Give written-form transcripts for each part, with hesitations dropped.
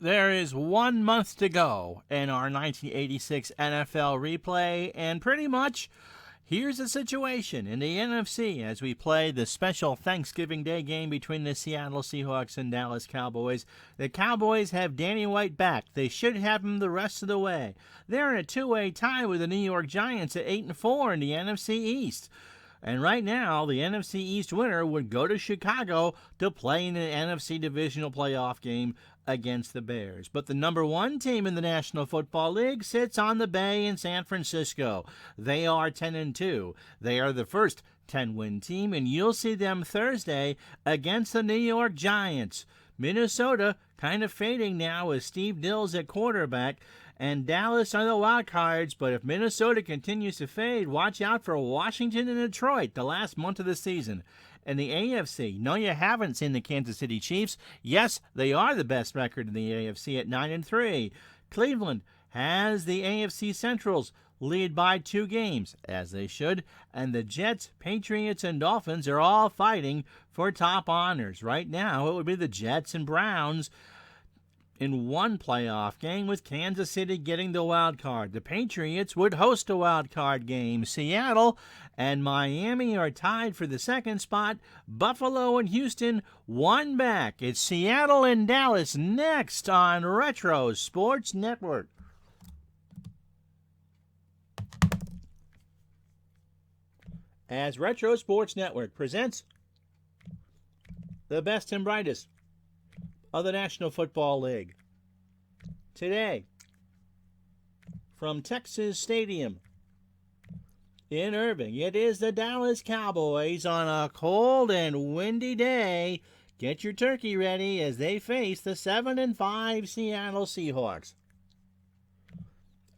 There is 1 month to go in our 1986 NFL replay, and pretty much here's the situation in the NFC as we play the special Thanksgiving Day game between the Seattle Seahawks and Dallas Cowboys. The Cowboys have Danny White back. They should have him the rest of the way. They're in a two-way tie with the New York Giants at 8-4 in the NFC East. And right now, the NFC East winner would go to Chicago to play in an NFC divisional playoff game against the Bears. But the number one team in the National Football League sits on the Bay in San Francisco. They are 10-2. They are the first 10-win team, and you'll see them Thursday against the New York Giants. Minnesota kind of fading now with Steve Dills at quarterback, and Dallas are the wild cards, but if Minnesota continues to fade, watch out for Washington and Detroit the last month of the season. In the AFC, no, you haven't seen the Kansas City Chiefs. Yes, they are the best record in the AFC at 9-3. Cleveland has the AFC Centrals lead by 2 games, as they should, and the Jets, Patriots, and Dolphins are all fighting for top honors. Right now, it would be the Jets and Browns in one playoff game, with Kansas City getting the wild card. The Patriots would host a wild card game. Seattle and Miami are tied for the second spot. Buffalo and Houston one back. It's Seattle and Dallas next on Retro Sports Network. As Retro Sports Network presents the best and brightest of the National Football League. Today, from Texas Stadium in Irving, it is the Dallas Cowboys on a cold and windy day. Get your turkey ready as they face the 7-5 Seattle Seahawks.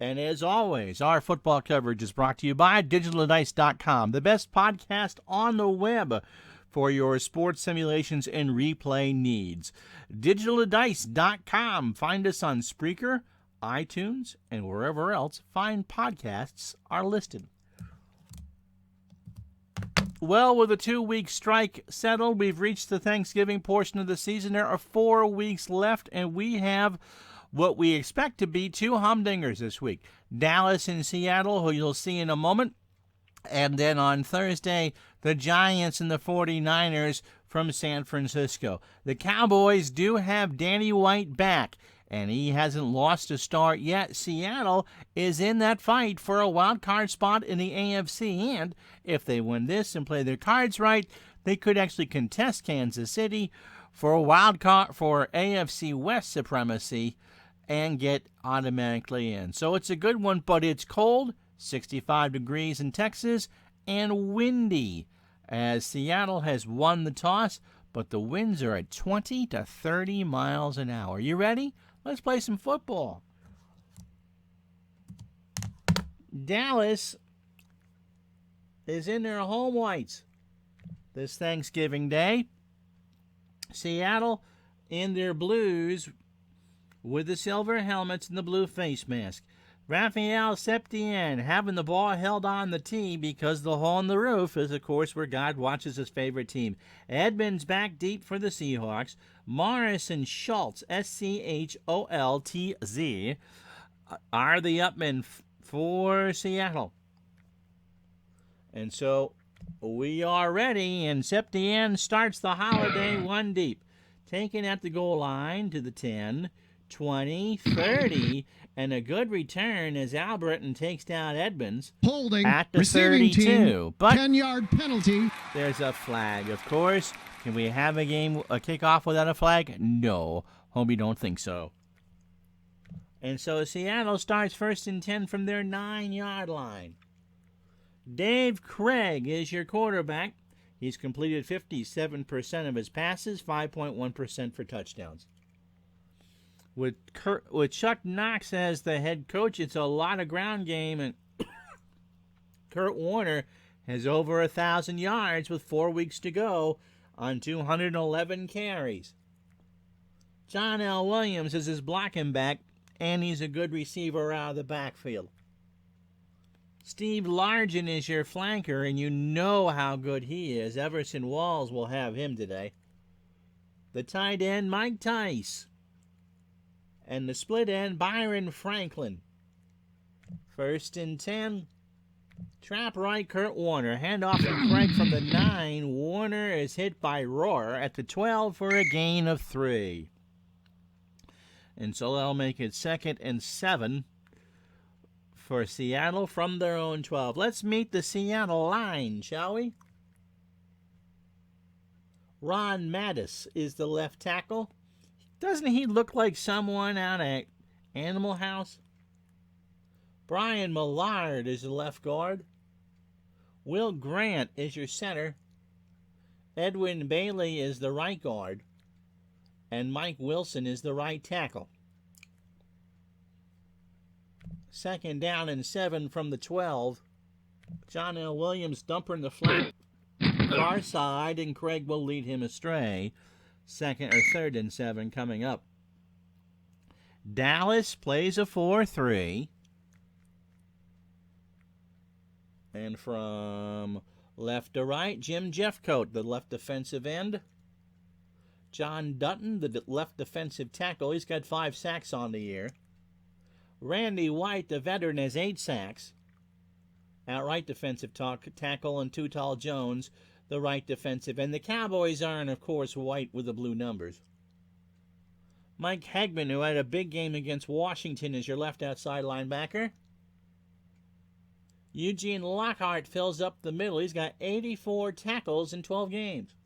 And as always, our football coverage is brought to you by DigitalDice.com, the best podcast on the web for your sports simulations and replay needs. DigitalDice.com. Find us on Spreaker, iTunes, and wherever else fine podcasts are listed. Well, with a 2-week strike settled, we've reached the Thanksgiving portion of the season. There are 4 weeks left, and we have what we expect to be 2 humdingers this week. Dallas and Seattle, who you'll see in a moment. And then on Thursday, the Giants and the 49ers from San Francisco. The Cowboys do have Danny White back, and he hasn't lost a start yet. Seattle is in that fight for a wild card spot in the AFC, and if they win this and play their cards right, they could actually contest Kansas City for a wild card for AFC West supremacy and get automatically in. So it's a good one, but it's cold. 65 degrees in Texas, and windy, as Seattle has won the toss, but the winds are at 20 to 30 miles an hour. You ready? Let's play some football. Dallas is in their home whites this Thanksgiving Day. Seattle in their blues with the silver helmets and the blue face mask. Raphael Septien having the ball held on the tee because the hole in the roof is, of course, where God watches his favorite team. Edmonds back deep for the Seahawks. Morris and Schultz, Scholtz, are the upmen for Seattle. And so we are ready, and Septien starts the holiday one deep. Taken at the goal line to the 10, 20, 30, and a good return as Albritton takes down Edmonds holding at the receiving 32. Team, but 10-yard penalty. There's a flag, of course. Can we have a kickoff without a flag? No. Homie, don't think so. And so Seattle starts 1st and 10 from their 9-yard line. Dave Craig is your quarterback. He's completed 57% of his passes, 5.1% for touchdowns. With Chuck Knox as the head coach, it's a lot of ground game, and Kurt Warner has over 1,000 yards with 4 weeks to go on 211 carries. John L. Williams is his blocking back, and he's a good receiver out of the backfield. Steve Largent is your flanker, and you know how good he is. Everson Walls will have him today. The tight end, Mike Tice. And the split end, Byron Franklin. 1st and 10. Trap right, Kurt Warner. Handoff from Craig from the 9. Warner is hit by Rohr at the 12 for a gain of 3. And so that'll make it 2nd and 7 for Seattle from their own 12. Let's meet the Seattle line, shall we? Ron Mattis is the left tackle. Doesn't he look like someone out of Animal House? Brian Millard is the left guard. Will Grant is your center. Edwin Bailey is the right guard. And Mike Wilson is the right tackle. 2nd down and 7 from the 12. John L. Williams dumper in the flat far side, and Craig will lead him astray. 3rd and 7 coming up. Dallas plays a 4-3. And from left to right, Jim Jeffcoat, the left defensive end. John Dutton, the left defensive tackle. He's got 5 sacks on the year. Randy White, the veteran, has 8 sacks. Outright defensive tackle, and Tutal Jones, the right defensive. And the Cowboys aren't, of course, white with the blue numbers. Mike Hegman, who had a big game against Washington, is your left outside linebacker. Eugene Lockhart fills up the middle. He's got 84 tackles in 12 games.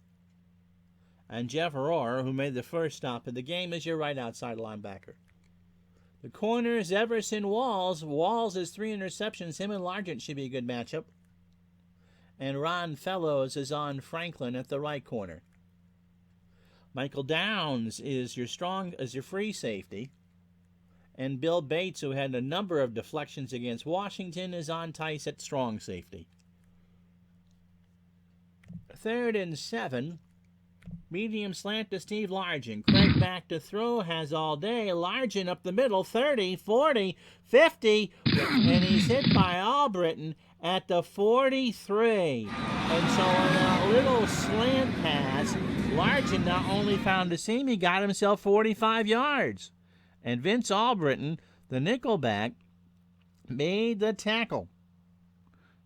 And Jeff Rohr, who made the first stop of the game, is your right outside linebacker. The corners, Everson Walls. Walls has 3 interceptions. Him and Largent should be a good matchup. And Ron Fellows is on Franklin at the right corner. Michael Downs is your free safety. And Bill Bates, who had a number of deflections against Washington, is on Tice at strong safety. 3rd and 7. Medium slant to Steve Largent. Craig back to throw, has all day. Largent up the middle, 30, 40, 50, and he's hit by Albritton at the 43. And so on a little slant pass, Largent not only found a seam, he got himself 45 yards. And Vince Albritton, the nickelback, made the tackle.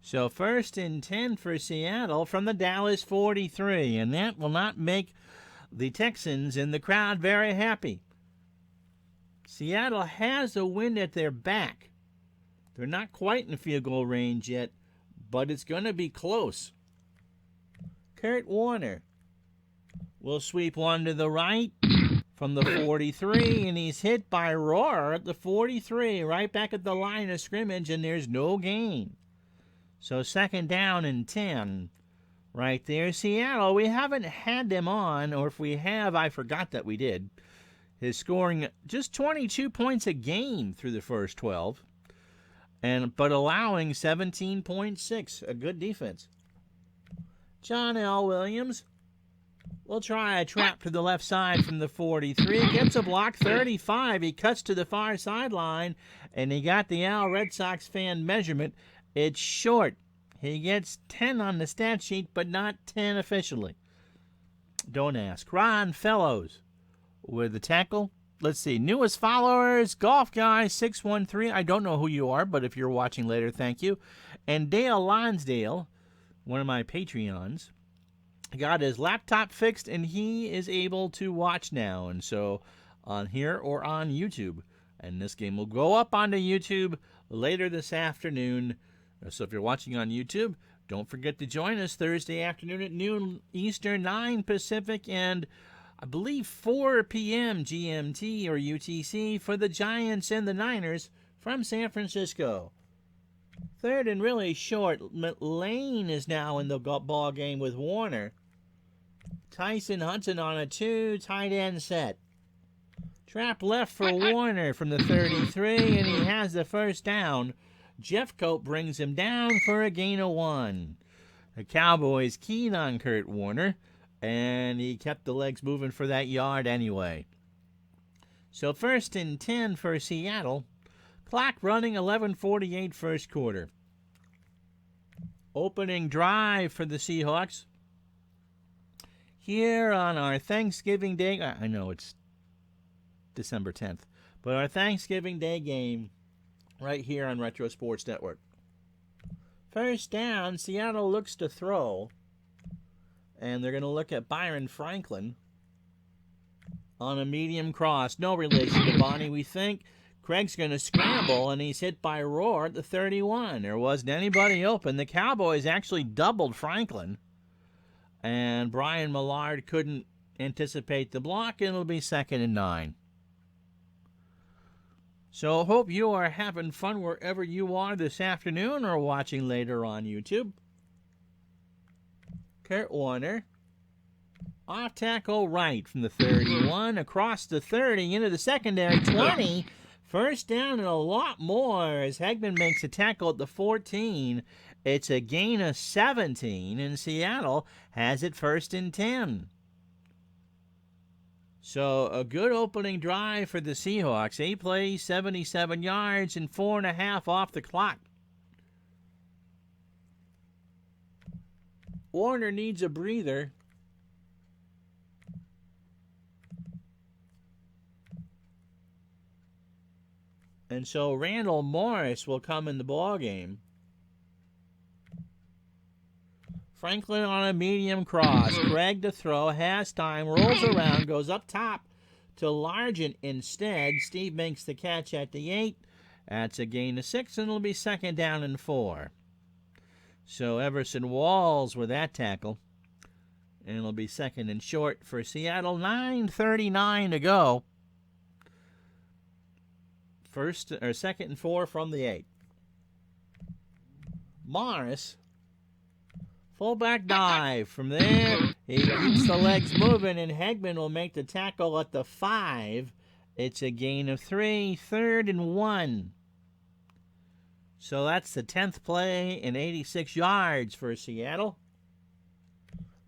So 1st and 10 for Seattle from the Dallas 43. And that will not make the Texans and the crowd very happy. Seattle has a wind at their back. They're not quite in field goal range yet, but it's going to be close. Kurt Warner will sweep one to the right from the 43, and he's hit by Rohr at the 43, right back at the line of scrimmage, and there's no gain. So 2nd down and 10 right there. Seattle, we haven't had them on, or if we have, I forgot that we did, is scoring just 22 points a game through the first 12, but allowing 17.6, a good defense. John L. Williams will try a trap to the left side from the 43. Gets a block, 35. He cuts to the far sideline, and he got the Al Red Sox fan measurement. It's short. He gets 10 on the stat sheet, but not 10 officially. Don't ask. Ron Fellows with the tackle. Let's see. Newest followers, Golf Guy 613. I don't know who you are, but if you're watching later, thank you. And Dale Lonsdale, one of my Patreons, got his laptop fixed, and he is able to watch now. And so on here or on YouTube. And this game will go up onto YouTube later this afternoon. So if you're watching on YouTube, don't forget to join us Thursday afternoon at noon Eastern, 9 Pacific, and I believe 4 p.m. GMT or UTC for the Giants and the Niners from San Francisco. 3rd and really short. Lane is now in the ball game with Warner. Tyson Hudson on a 2 tight end set. Trap left for Warner from the 33, and he has the first down. Jeffcoat brings him down for a gain of 1. The Cowboys keyed on Kurt Warner, and he kept the legs moving for that yard anyway. So 1st and 10 for Seattle. Clock running, 11:48 first quarter. Opening drive for the Seahawks. Here on our Thanksgiving Day, I know it's December 10th, But our Thanksgiving Day game right here on Retro Sports Network. First down, Seattle looks to throw. And they're going to look at Byron Franklin on a medium cross. No relation to Bonnie, we think. Craig's going to scramble, and he's hit by Rohr at the 31. There wasn't anybody open. The Cowboys actually doubled Franklin. And Brian Millard couldn't anticipate the block, and it'll be 2nd and 9. So hope you are having fun wherever you are this afternoon or watching later on YouTube. Kurt Warner. Off tackle right from the 31, across the 30, into the secondary 20. First down and a lot more as Hegman makes a tackle at the 14. It's a gain of 17, and Seattle has it 1st and 10. So a good opening drive for the Seahawks. 8 plays, 77 yards, and 4.5 off the clock. Warner needs a breather. And so Randall Morris will come in the ballgame. Franklin on a medium cross. Craig to throw. Has time. Rolls around. Goes up top to Largent instead. Steve makes the catch at the 8. That's a gain of 6, and it'll be 2nd down and 4. So Everson Walls with that tackle. And it'll be 2nd and short for Seattle. 9:39 to go. 2nd and 4 from the 8. Morris, fullback dive. From there, he keeps the legs moving, and Hegman will make the tackle at the 5. It's a gain of 3, 3rd and 1. So that's the 10th play and 86 yards for Seattle.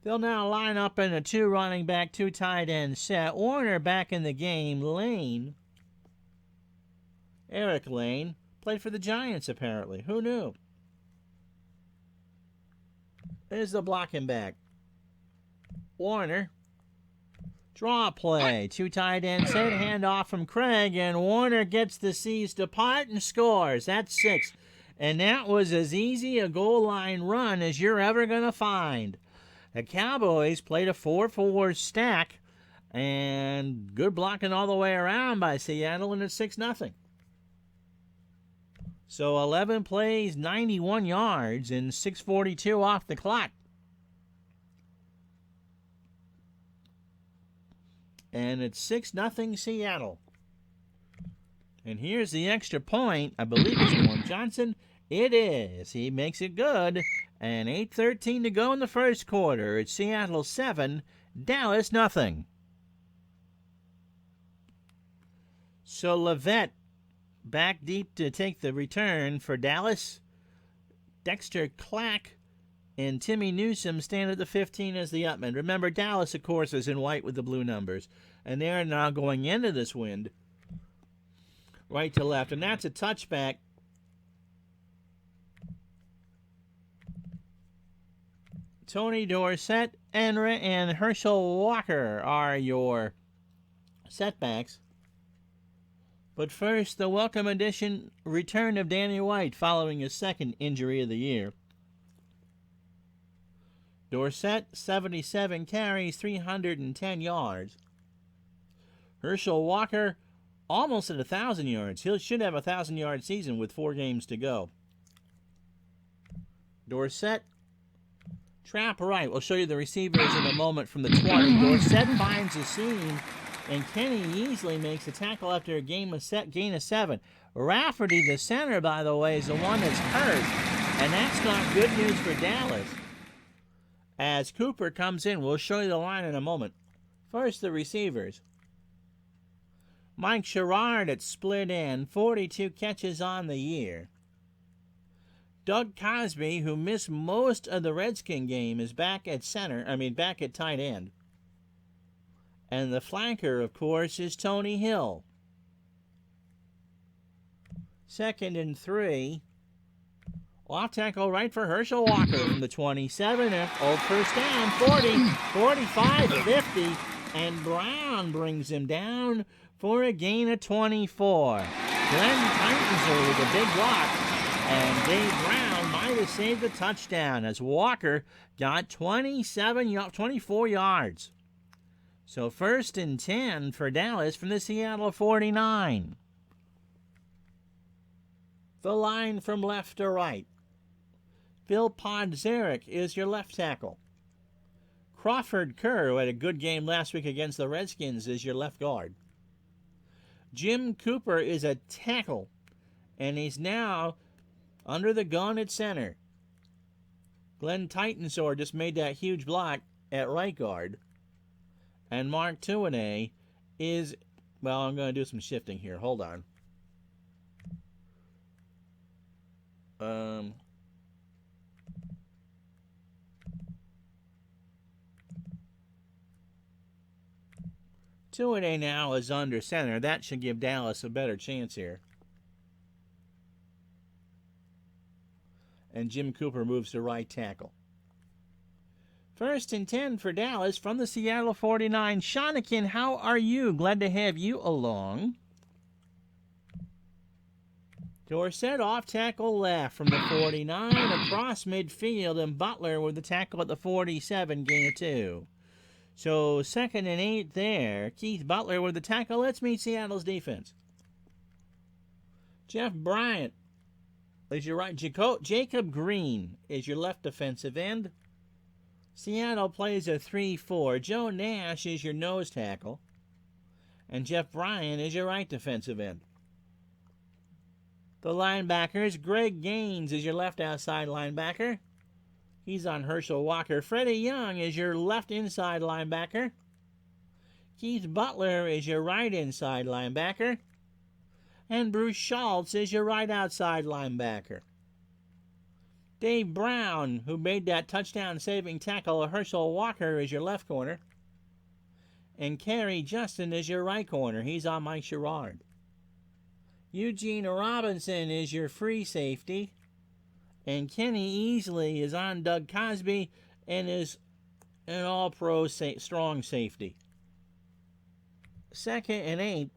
They'll now line up in a 2 running back, 2 tight end set. Warner back in the game. Lane. Eric Lane played for the Giants, apparently. Who knew? There's the blocking back. Warner. Draw play. 2 tight ends set. Handoff from Craig, and Warner gets the C's to part and scores. That's 6. And that was as easy a goal line run as you're ever going to find. The Cowboys played a 4-4 stack, and good blocking all the way around by Seattle, and it's 6-0. So 11 plays, 91 yards, and 6:42 off the clock. And it's 6-0 Seattle. And here's the extra point. I believe it's Norm Johnson. It is. He makes it good. And 8:13 to go in the first quarter. It's Seattle 7, Dallas 0. So Levette back deep to take the return for Dallas. Dexter Clack and Timmy Newsom stand at the 15 as the upman. Remember, Dallas, of course, is in white with the blue numbers. And they're now going into this wind right to left. And that's a touchback. Tony Dorsett and Herschel Walker are your setbacks. But first, the welcome addition return of Danny White following his 2nd injury of the year. Dorsett, 77 carries, 310 yards. Herschel Walker, almost at 1,000 yards. He should have a 1,000-yard season with 4 games to go. Dorsett, trap right. We'll show you the receivers in a moment from the 20. Dorsett finds a seam, and Kenny Easley makes a tackle after a gain of 7. Rafferty, the center, by the way, is the one that's hurt, and that's not good news for Dallas. As Cooper comes in, we'll show you the line in a moment. First, the receivers. Mike Sherrard at split end, 42 catches on the year. Doug Cosby, who missed most of the Redskin game, is back at back at tight end. And the flanker, of course, is Tony Hill. 2nd and 3. Off tackle right for Herschel Walker from the 27. Old first down, 40, 45, 50. And Brown brings him down for a gain of 24. Glenn Titans with a big block. And Dave Brown might have saved the touchdown as Walker got 24 yards. So 1st and 10 for Dallas from the Seattle 49. The line from left to right. Phil Podzeric is your left tackle. Crawford Kerr, who had a good game last week against the Redskins, is your left guard. Jim Cooper is a tackle, and he's now under the gun at center. Glenn Titensor just made that huge block at right guard. And Mark Tuinei is, well, I'm going to do some shifting here. Hold on. Tuinei now is under center. That should give Dallas a better chance here. And Jim Cooper moves to right tackle. 1st and 10 for Dallas from the Seattle 49. Shonikin, how are you? Glad to have you along. Dorsett off tackle left from the 49 across midfield, and Butler with the tackle at the 47, gain of 2. So 2nd and 8 there. Keith Butler with the tackle. Let's meet Seattle's defense. Jeff Bryant is your right. Jacob Green is your left defensive end. Seattle plays a 3-4. Joe Nash is your nose tackle. And Jeff Bryant is your right defensive end. The linebackers, Greg Gaines is your left outside linebacker. He's on Herschel Walker. Freddie Young is your left inside linebacker. Keith Butler is your right inside linebacker. And Bruce Schultz is your right outside linebacker. Dave Brown, who made that touchdown-saving tackle of Herschel Walker, is your left corner. And Kerry Justin is your right corner. He's on Mike Sherrard. Eugene Robinson is your free safety. And Kenny Easley is on Doug Cosby and is an all-pro strong safety. 2nd and 8.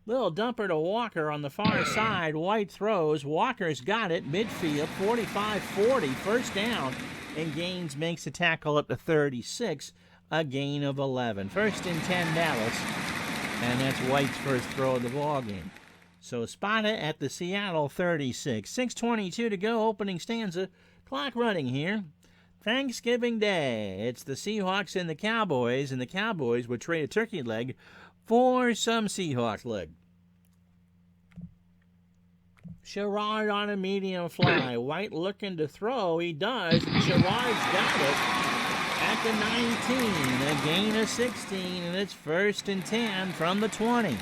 Little dumper to Walker on the far side. White throws. Walker's got it. Midfield, 45-40. First down. And Gaines makes a tackle up to 36. A gain of 11. 1st and 10 Dallas. And that's White's first throw of the ball game. So spot it at the Seattle 36. 6:22 to go, opening stanza. Clock running here. Thanksgiving Day. It's the Seahawks and the Cowboys would trade a turkey leg for some Seahawks leg. Sherrard on a medium fly. White looking to throw. He does. Sherrard's got it at the 19. A gain of 16, and it's 1st and 10 from the 20.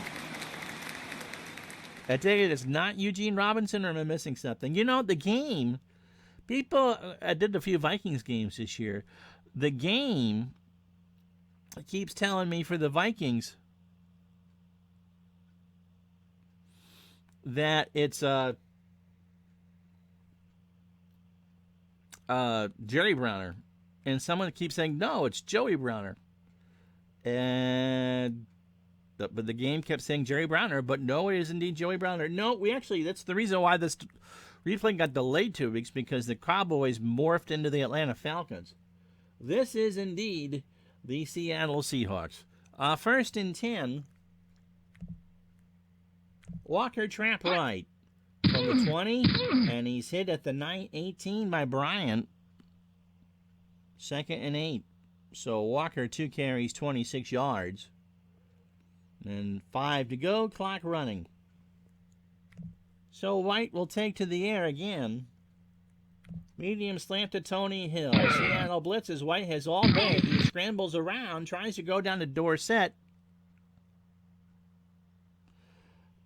I take it it's not Eugene Robinson, or am I missing something? You know, the game, I did a few Vikings games this year. The game keeps telling me for the Vikings that it's Jerry Browner. And someone keeps saying, no, it's Joey Browner. But the game kept saying Jerry Browner, but no, it is indeed Joey Browner. No, that's the reason why this replay got delayed 2 weeks, because the Cowboys morphed into the Atlanta Falcons. This is indeed the Seattle Seahawks. 1st and 10. Walker trap right from the 20, and he's hit at the 18 by Bryant. 2nd and 8. So Walker, 2 carries, 26 yards. And 5 to go, clock running. So White will take to the air again. Medium slant to Tony Hill. Seattle blitzes. White has all day. He scrambles around, tries to go down to Dorsett.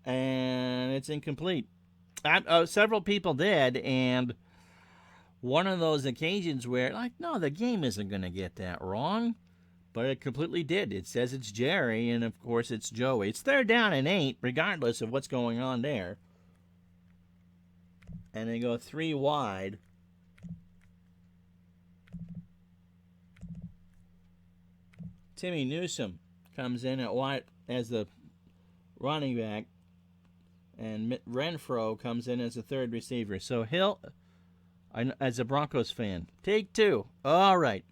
And it's incomplete. Several people did, and one of those occasions where, no, the game isn't going to get that wrong. But it completely did. It says it's Jerry, and of course it's Joey. It's 3rd down and 8, regardless of what's going on there. And they go 3 wide. Timmy Newsome comes in at wide as the running back, and Renfro comes in as a third receiver. So Hill, as a Broncos fan, take two. All right.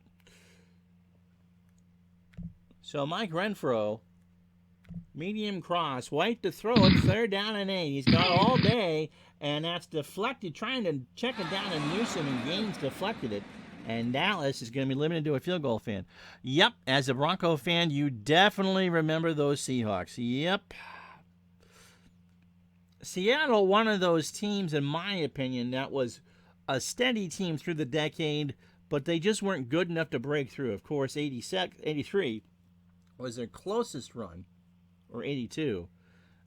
So Mike Renfro, medium cross, white to throw it, 3rd down and 8. He's got all day, and that's deflected, trying to check it down, and Newsome and Gaines deflected it. And Dallas is going to be limited to a field goal fan. Yep, as a Bronco fan, you definitely remember those Seahawks. Yep. Seattle, one of those teams, in my opinion, that was a steady team through the decade, but they just weren't good enough to break through. Of course, 83 was their closest run, or 82,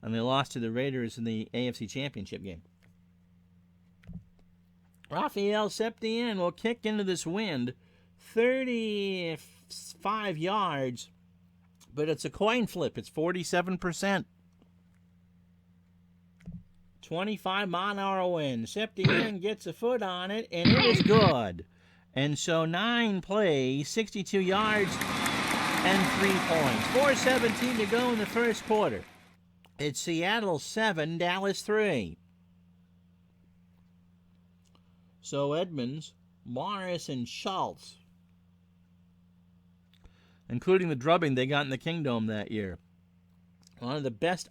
and they lost to the Raiders in the AFC Championship game. Raphael Septien will kick into this wind, 35 yards, but it's a coin flip. It's 47%. 25-mile-an-hour wind. Septien gets a foot on it, and it is good. And so 9 plays, 62 yards, and 3 points. 4:17 to go in the first quarter. It's Seattle 7, Dallas 3. So Edmonds, Morris, and Schultz, including the drubbing they got in the Kingdome that year. One of the best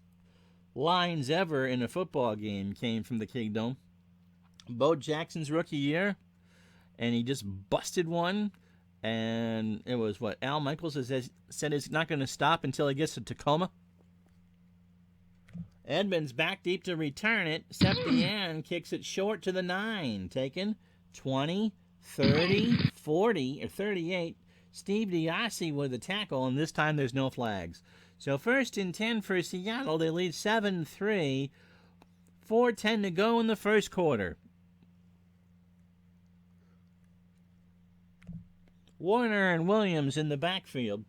lines ever in a football game came from the Kingdome. Bo Jackson's rookie year, and he just busted one. And it was what Al Michaels said he's not going to stop until he gets to Tacoma. Edmonds back deep to return it. Septien kicks it short to the 9. Taken 20, 30, 40, or 38. Steve Diassi with the tackle, and this time there's no flags. So 1st and 10 for Seattle. They lead 7-3. 4:10 to go in the first quarter. Warner and Williams in the backfield.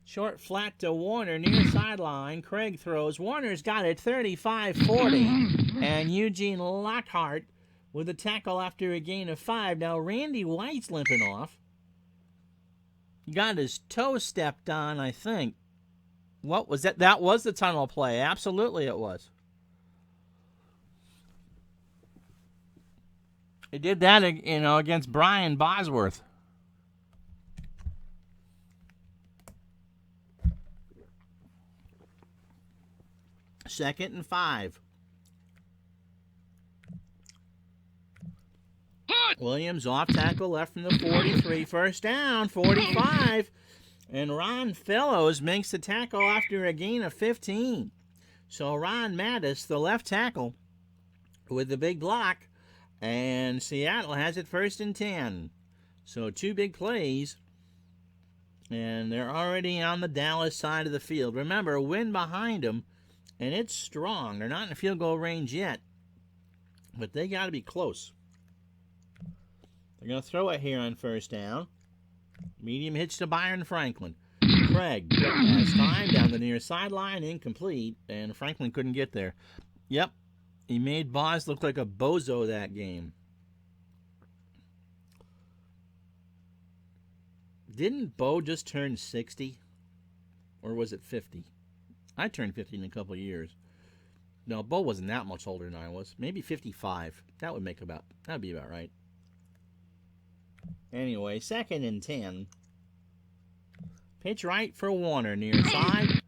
Short flat to Warner near sideline. Craig throws. Warner's got it 35-40. And Eugene Lockhart with a tackle after a gain of 5. Now Randy White's limping off. He got his toe stepped on, I think. What was that? That was the tunnel play. Absolutely it was. He did that, against Brian Bosworth. Second and 5. Williams off tackle left from the 43. First down, 45. And Ron Fellows makes the tackle after a gain of 15. So Ron Mattis, the left tackle, with the big block. And Seattle has it 1st and 10. So 2 big plays. And they're already on the Dallas side of the field. Remember, wind behind them, and it's strong. They're not in field goal range yet, but they got to be close. They're going to throw it here on 1st down. Medium hitch to Byron Franklin. Craig has time down the near sideline, incomplete, and Franklin couldn't get there. Yep. He made Boz look like a bozo that game. Didn't Bo just turn 60? Or was it 50? I turned 50 in a couple of years. No, Bo wasn't that much older than I was. Maybe 55. That would be about right. Anyway, 2nd and 10. Pitch right for Warner near side.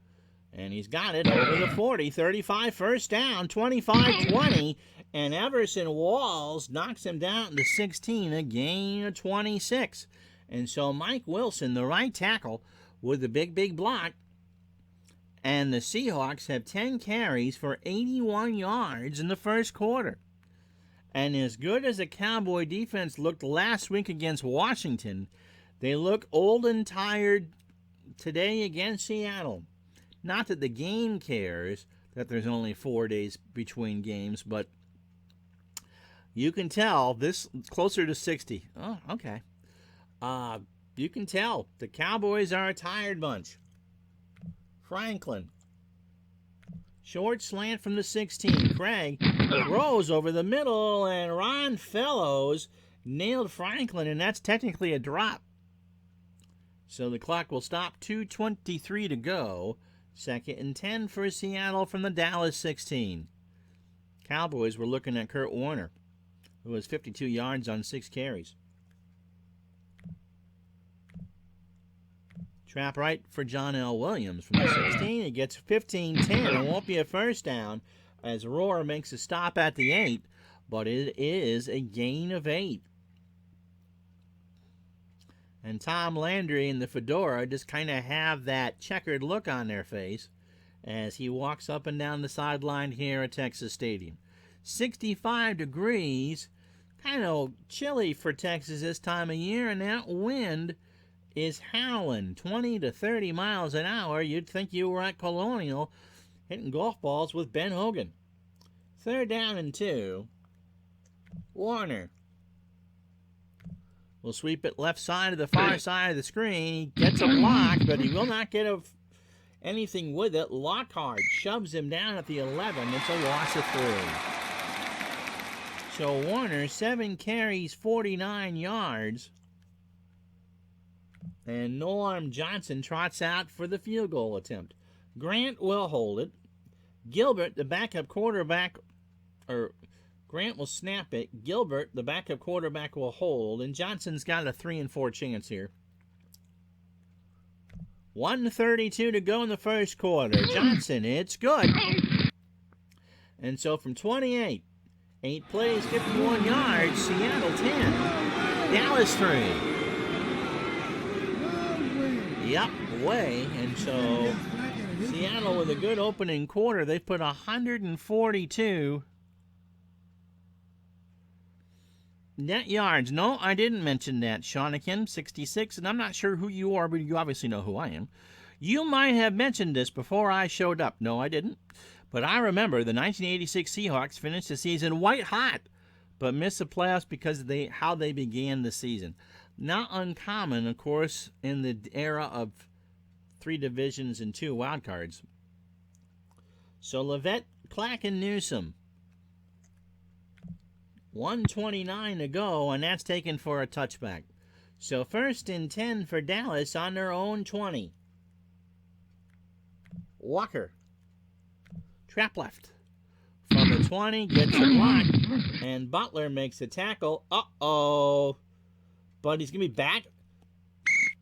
And he's got it over the 40, 35, 1st down, 25-20. And Everson Walls knocks him down to 16, a gain of 26. And so Mike Wilson, the right tackle, with the big block. And the Seahawks have 10 carries for 81 yards in the first quarter. And as good as the Cowboy defense looked last week against Washington, they look old and tired today against Seattle. Not that the game cares that there's only 4 days between games, but you can tell this closer to 60. Oh, okay. You can tell the Cowboys are a tired bunch. Franklin. Short slant from the 16. Craig throws over the middle, and Ron Fellows nailed Franklin, and that's technically a drop. So the clock will stop. 2:23 to go. 2nd and 10 for Seattle from the Dallas 16. Cowboys were looking at Kurt Warner, who was 52 yards on 6 carries. Trap right for John L. Williams from the 16. He gets 15-10. It won't be a first down as Rohr makes a stop at the 8, but it is a gain of 8. And Tom Landry and the fedora just kind of have that checkered look on their face as he walks up and down the sideline here at Texas Stadium. 65 degrees, kind of chilly for Texas this time of year, and that wind is howling 20 to 30 miles an hour. You'd think you were at Colonial hitting golf balls with Ben Hogan. 3rd down and 2. Warner will sweep it left side of the far side of the screen. He gets a block, but he will not get anything with it. Lockhart shoves him down at the 11. It's a loss of 3. So Warner, 7 carries, 49 yards. And Norm Johnson trots out for the field goal attempt. Grant will hold it. Gilbert, the backup quarterback, Grant will snap it. Gilbert, the backup quarterback, will hold. And Johnson's got a 3-4 chance here. 1:32 to go in the first quarter. Johnson, it's good. And so from 28, 8 plays, 51 yards, Seattle 10, Dallas 3. Yep, way. And so Seattle with a good opening quarter. They put 142 net yards. No, I didn't mention that. Shawnigan, 66, and I'm not sure who you are, but you obviously know who I am. You might have mentioned this before I showed up. No, I didn't. But I remember the 1986 Seahawks finished the season white hot, but missed the playoffs because of how they began the season. Not uncommon, of course, in the era of 3 divisions and 2 wild cards. So Leavitt, Clack, and Newsom. 1:29 to go, and that's taken for a touchback. So 1st and 10 for Dallas on their own 20. Walker. Trap left. From the 20, gets a block, and Butler makes a tackle. Uh-oh. But he's going to be back.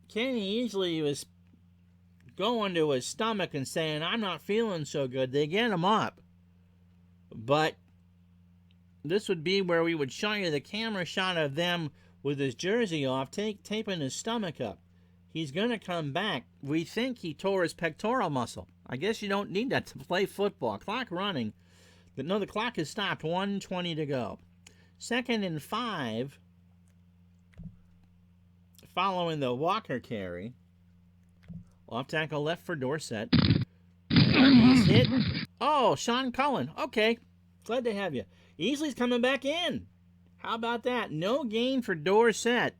Kenny easily was going to his stomach and saying, I'm not feeling so good. They get him up. But this would be where we would show you the camera shot of them with his jersey off, taping his stomach up. He's going to come back. We think he tore his pectoral muscle. I guess you don't need that to play football. Clock running. No, the clock has stopped. 1:20 to go. 2nd and 5. Following the Walker carry. Off tackle left for Dorsett. And he's hit. Oh, Sean Cullen. Okay. Glad to have you. Easley's coming back in. How about that? No gain for Dorsett.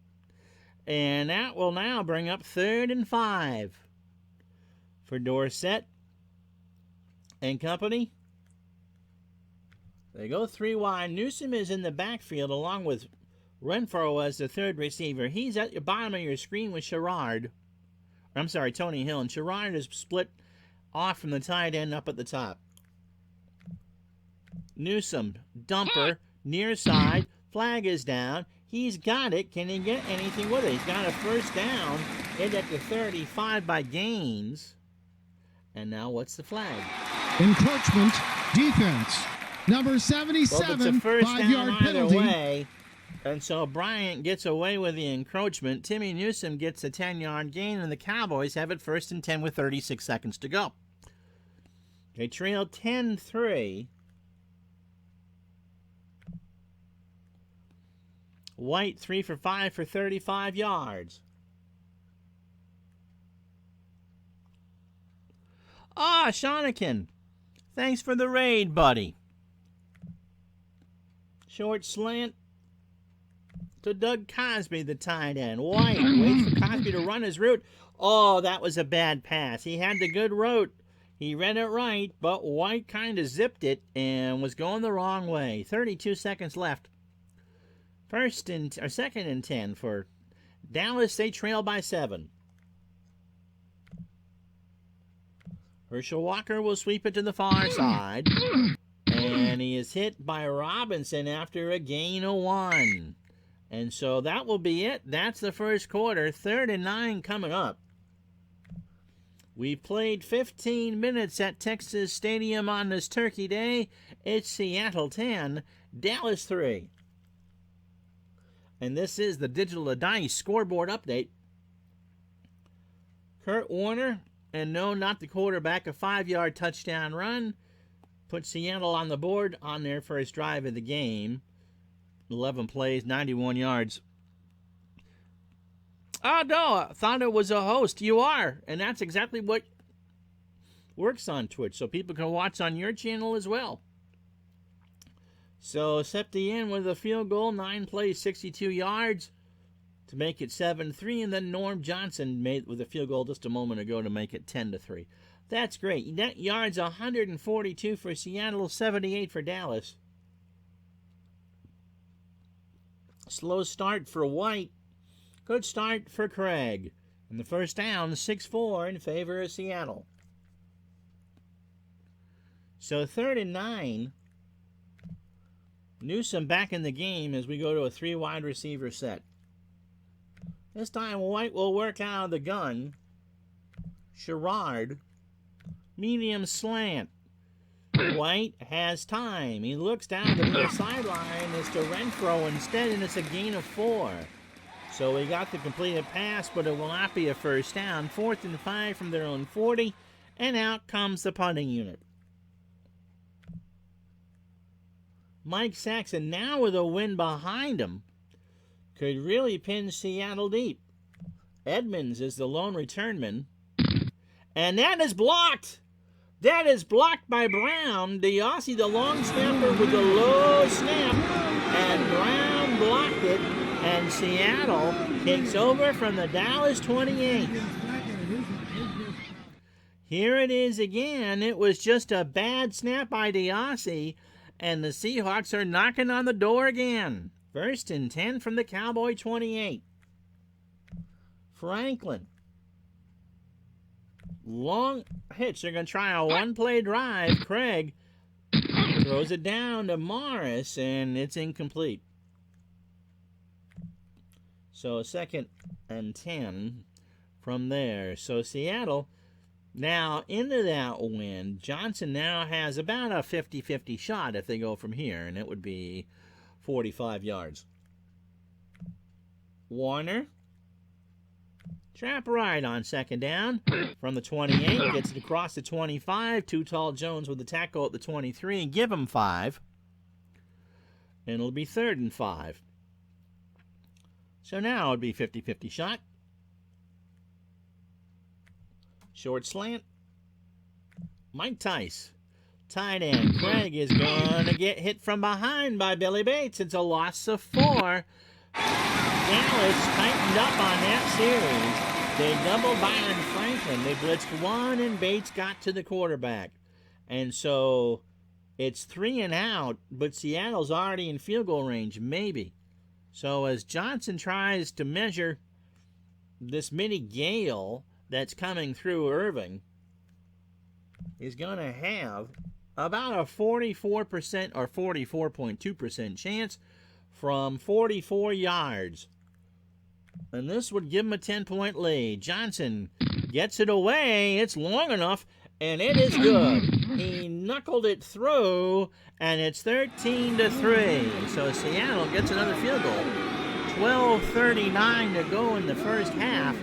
And that will now bring up 3rd and 5 for Dorsett and company. They go 3 wide. Newsom is in the backfield along with Renfro as the 3rd receiver. He's at the bottom of your screen with Tony Hill. And Sherrard is split off from the tight end up at the top. Newsom, dumper, near side, flag is down. He's got it. Can he get anything with it? He's got a first down. Hit at the 35 by Gaines. And now what's the flag? Encroachment defense. Number 77, well, it's a first 5-yard down penalty. Way. And so Bryant gets away with the encroachment. Timmy Newsom gets a 10-yard gain, and the Cowboys have it 1st and 10 with 36 seconds to go. They trail 10-3. White 3 for 5 for 35 yards. Shawnigan. Thanks for the raid, buddy. Short slant to Doug Cosby, the tight end. White waits for Cosby to run his route. Oh, that was a bad pass. He had the good route. He read it right, but White kind of zipped it and was going the wrong way. 32 seconds left. 2nd and 10 for Dallas. They trail by 7. Herschel Walker will sweep it to the far side. And he is hit by Robinson after a gain of 1. And so that will be it. That's the first quarter. 3rd and 9 coming up. We've played 15 minutes at Texas Stadium on this Turkey Day. It's Seattle 10, Dallas 3. And this is the Digital Dice scoreboard update. Kurt Warner, and no, not the quarterback, a 5-yard touchdown run. Put Seattle on the board on their first drive of the game. 11 plays, 91 yards. Oh, no, I thought it was a host. You are. And that's exactly what works on Twitch. So people can watch on your channel as well. So Septien with a field goal, 9 plays, 62 yards to make it 7-3. And then Norm Johnson made with a field goal just a moment ago to make it 10-3. That's great. Net yards 142 for Seattle, 78 for Dallas. Slow start for White. Good start for Craig. And the first down, 6-4 in favor of Seattle. So 3rd and 9. Newsome back in the game as we go to a 3 wide receiver set. This time White will work out of the gun. Sherrard. Medium slant. White has time. He looks down the near sideline. It's to Renfro instead, and it's a gain of 4. So we got the completed pass, but it will not be a first down. 4th and 5 from their own 40, and out comes the punting unit. Mike Saxon now with a win behind him could really pin Seattle deep. Edmonds is the lone returnman, and that is blocked. That is blocked by Brown. DeOssie, the long snapper, with a low snap, and Brown blocked it, and Seattle takes over from the Dallas 28. Here it is again. It was just a bad snap by DeOssie, and the Seahawks are knocking on the door again. 1st and 10 from the Cowboy 28. Franklin. Long hitch. They're going to try a one-play drive. Craig throws it down to Morris, and it's incomplete. So 2nd and 10 from there. So Seattle now into that win. Johnson now has about a 50-50 shot if they go from here, and it would be 45 yards. Warner. Trap right on 2nd down from the 28. Gets it across the 25. Too Tall Jones with the tackle at the 23. Give him 5. And it'll be 3rd and 5. So now it'll be 50-50 shot. Short slant. Mike Tice. Tight end. Craig is going to get hit from behind by Billy Bates. It's a loss of 4. Dallas tightened up on that series. They doubled Byron Franklin. They blitzed 1, and Bates got to the quarterback. And so it's 3 and out, but Seattle's already in field goal range, maybe. So as Johnson tries to measure this mini gale that's coming through Irving, he's going to have about a 44% or 44.2% chance from 44 yards. And this would give him a 10-point lead. Johnson gets it away. It's long enough, and it is good. He knuckled it through, and it's 13-3. So Seattle gets another field goal. 12:39 to go in the first half,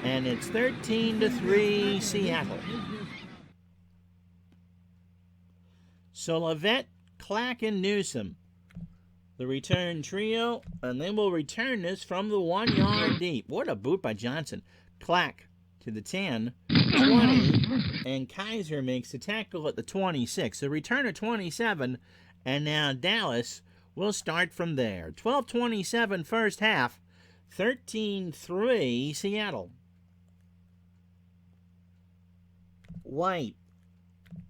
and it's 13-3 Seattle. So Levette, Clack, and Newsome, the return trio, and then we'll return this from the 1 yard deep. What a boot by Johnson. Clack to the 10, 20, and Kaiser makes the tackle at the 26. A return of 27, and now Dallas will start from there. 12:27 first half, 13-3 Seattle. White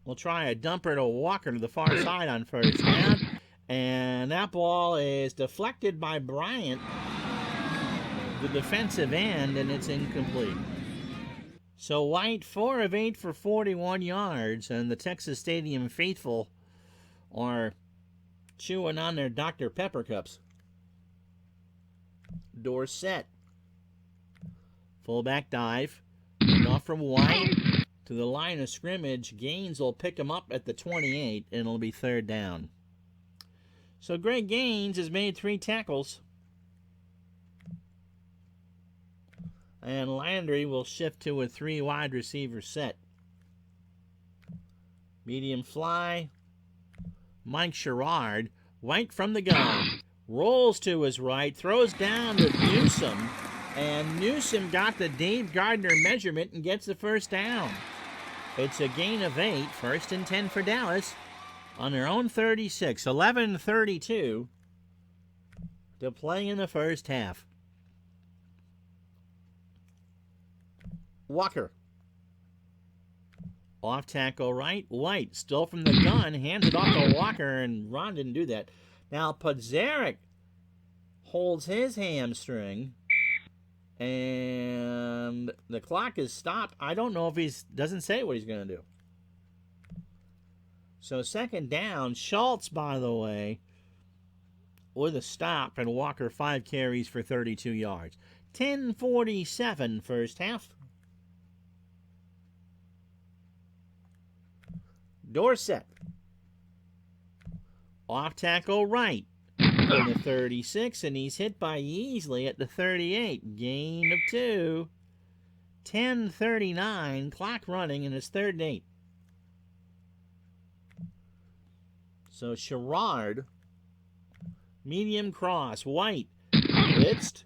will try a dumper to Walker to the far side on first down. And that ball is deflected by Bryant, the defensive end, and it's incomplete. So White, 4 of 8 for 41 yards, and the Texas Stadium faithful are chewing on their Dr. Pepper cups. Dorsett. Fullback dive. Off from White to the line of scrimmage. Gaines will pick him up at the 28, and it'll be 3rd down. So Greg Gaines has made 3 tackles. And Landry will shift to a 3 wide receiver set. Medium fly. Mike Sherrard. White from the gun. Rolls to his right. Throws down to Newsome. And Newsome got the Dave Gardner measurement and gets the 1st down. It's a gain of 8. 1st and 10 for Dallas on their own 36. 11:32 to play in the first half. Walker. Off tackle right. White still from the gun. Hands it off to Walker, and Ron didn't do that. Now Podzarek holds his hamstring. And the clock is stopped. I don't know if doesn't say what he's going to do. So 2nd down. Schultz, by the way, with a stop, and Walker 5 carries for 32 yards. 10:47 first half. Dorsett. Off tackle right. From the 36, and he's hit by Yeasley at the 38. Gain of 2. 10:39, clock running, and it's 3rd and 8. So Sherrard, medium cross, White, blitzed,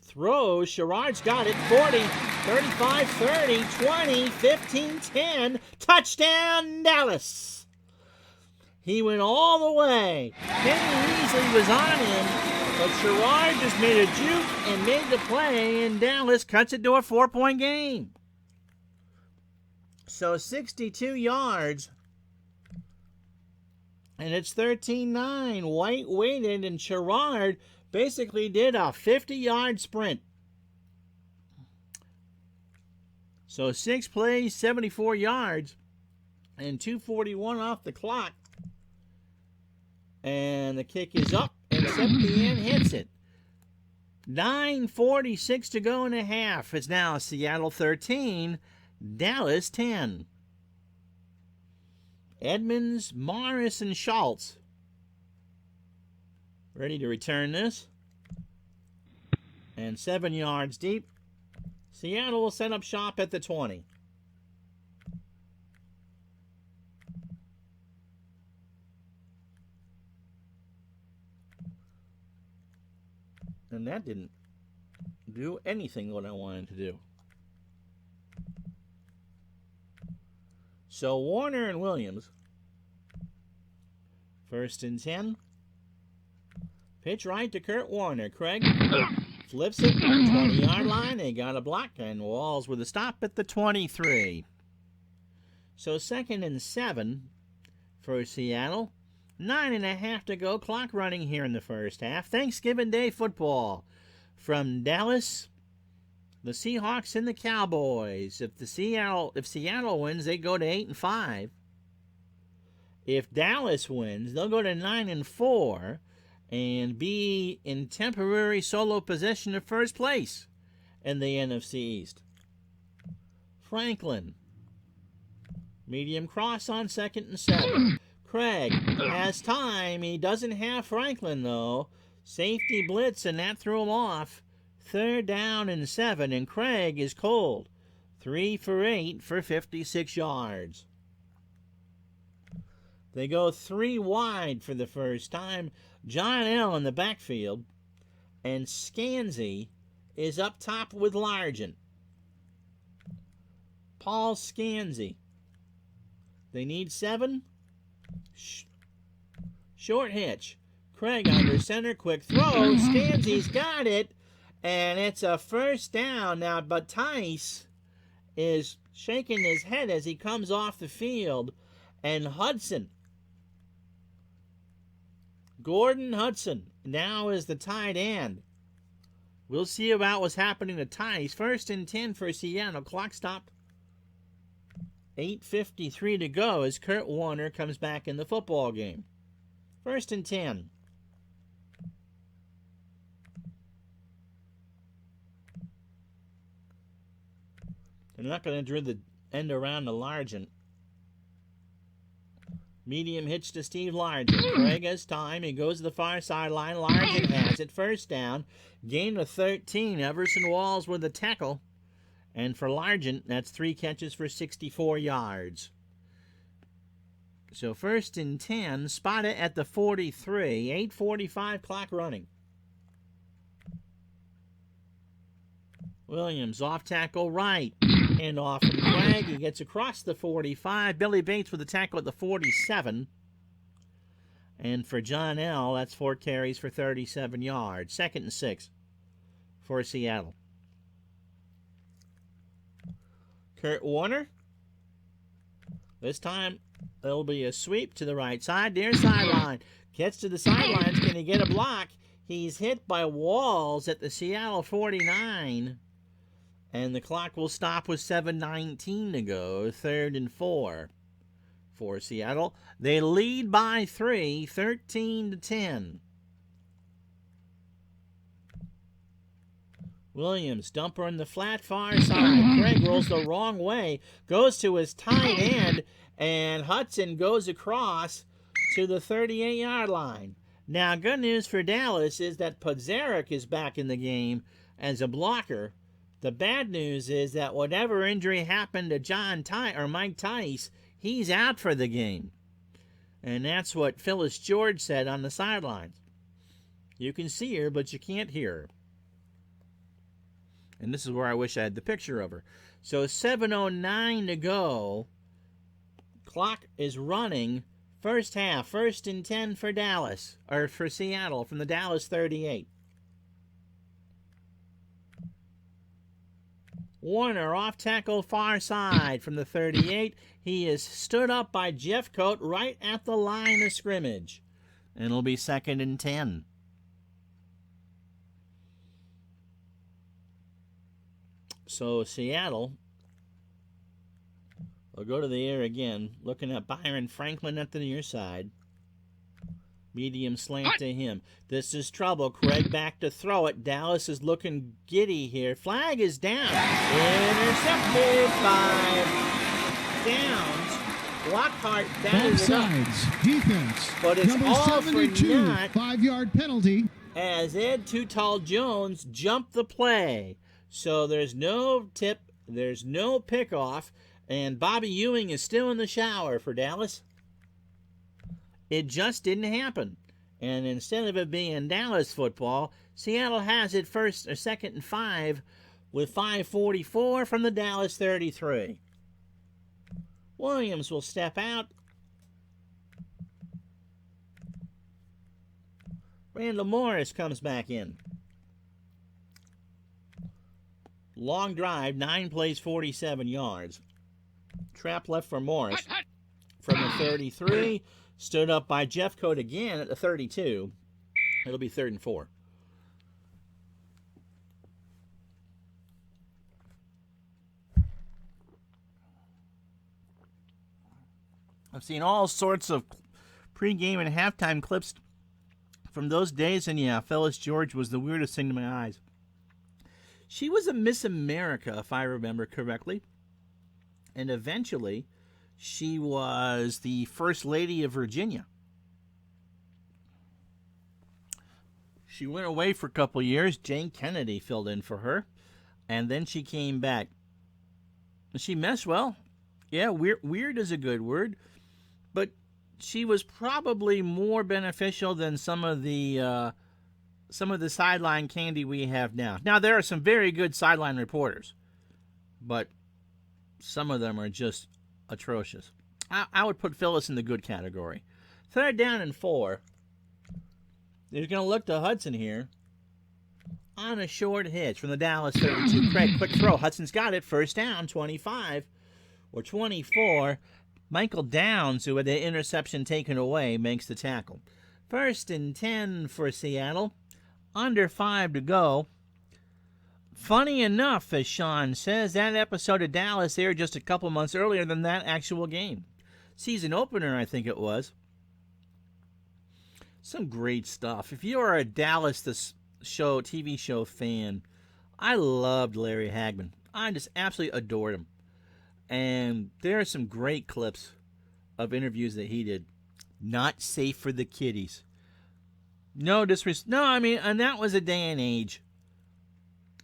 throws, Sherrard's got it, 40, 35, 30, 20, 15, 10, touchdown Dallas! He went all the way. Kenny Yeasley was on him, but Sherrard just made a juke and made the play, and Dallas cuts it to a 4-point game. So 62 yards, and it's 13-9. White waited, and Sherrard basically did a 50-yard sprint. So 6 plays, 74 yards, and 2:41 off the clock. And the kick is up, and Septien hits it. 9:46 to go in a half. It's now Seattle 13, Dallas 10. Edmonds, Morris, and Schultz ready to return this. And 7 yards deep. Seattle will set up shop at the 20. And that didn't do anything what I wanted to do. So Warner and Williams. 1st and 10. Pitch right to Kurt Warner. Craig flips it. 20-yard line. They got a block. And Walls with a stop at the 23. So 2nd and 7 for Seattle. 9.5 to go. Clock running here in the first half. Thanksgiving Day football from Dallas, the Seahawks, and the Cowboys. If Seattle wins, they go to 8-5. If Dallas wins, they'll go to 9-4 and be in temporary solo possession of first place in the NFC East. Franklin, medium cross on 2nd and 7. Craig has time. He doesn't have Franklin, though. Safety blitz, and that threw him off. 3rd down and 7, and Craig is cold. 3 for 8 for 56 yards. They go 3 wide for the first time. John L. in the backfield, and Scansey is up top with Largent. Paul Scansey. They need 7. Short hitch. Craig under center, quick throw. Scansey's got it, and it's a 1st down. Now, but Tice is shaking his head as he comes off the field, and Hudson, Gordon Hudson, now is the tight end. We'll see about what's happening to Tice. 1st and 10 for Seattle. Clock stopped 8:53 to go as Kurt Warner comes back in the football game. 1st and 10. They're not going to drill the end around to Largent. Medium hitch to Steve Largent. Craig has time. He goes to the far sideline. Largent has it. 1st down. Gain of 13. Everson Walls with the tackle. And for Largent, that's 3 catches for 64 yards. So 1st and 10. Spot it at the 43. 8:45 clock running. Williams off tackle right. And off from Craig. He gets across the 45. Billy Bates with the tackle at the 47. And for John L., that's 4 carries for 37 yards. 2nd and 6 for Seattle. Kurt Warner. This time, it'll be a sweep to the right side. Near sideline. Gets to the sidelines. Can he get a block? He's hit by Walls at the Seattle 49. And the clock will stop with 7:19 to go. 3rd and 4 for Seattle. They lead by 3, 13-10. Williams, dumper in the flat far side. Craig rolls the wrong way. Goes to his tight end. And Hudson goes across to the 38-yard line. Now, good news for Dallas is that Podzarek is back in the game as a blocker. The bad news is that whatever injury happened to Mike Tice, he's out for the game. And that's what Phyllis George said on the sidelines. You can see her, but you can't hear her. And this is where I wish I had the picture of her. So 7:09 to go. Clock is running. 1st half, 1st and 10 for Dallas, or for Seattle from the Dallas 38. Warner off tackle far side from the 38. He is stood up by Jeffcoat right at the line of scrimmage. And it'll be 2nd and 10. So Seattle will go to the air again, looking at Byron Franklin at the near side. Medium slant to him. This is trouble. Craig back to throw it. Dallas is looking giddy here. Flag is down. Intercepted by Downs. Lockhart batted it up. Defense. But it's number all 72, for naught 5-yard penalty. as Ed Too Tall Jones jumped the play. So there's no tip. There's no pickoff. And Bobby Ewing is still in the shower for Dallas. It just didn't happen. And instead of it being Dallas football, Seattle has it 2nd and 5 with 5:44 from the Dallas 33. Williams will step out. Randall Morris comes back in. Long drive, 9 plays, 47 yards. Trap left for Morris from the 33. Stood up by Jeffcoat again at the 32. It'll be 3rd and 4. I've seen all sorts of pregame and halftime clips from those days, and yeah, Phyllis George was the weirdest thing to my eyes. She was a Miss America, if I remember correctly, and eventually she was the First Lady of Virginia. She went away for a couple years. Jane Kennedy filled in for her, and then she came back. She messed well. Yeah, weird is a good word, but she was probably more beneficial than some of the sideline candy we have now. Now, there are some very good sideline reporters, but some of them are just atrocious. I would put Phyllis in the good category. 3rd down and 4. They're going to look to Hudson here on a short hitch from the Dallas 32. Craig, quick throw. Hudson's got it. 1st down, 25 or 24. Michael Downs, who had the interception taken away, makes the tackle. 1st and 10 for Seattle. Under 5 to go. Funny enough, as Sean says, that episode of Dallas aired just a couple months earlier than that actual game. Season opener, I think it was. Some great stuff. If you are a Dallas TV show fan, I loved Larry Hagman. I just absolutely adored him. And there are some great clips of interviews that he did. Not safe for the kiddies. No disrespect. No, I mean, and that was a day and age.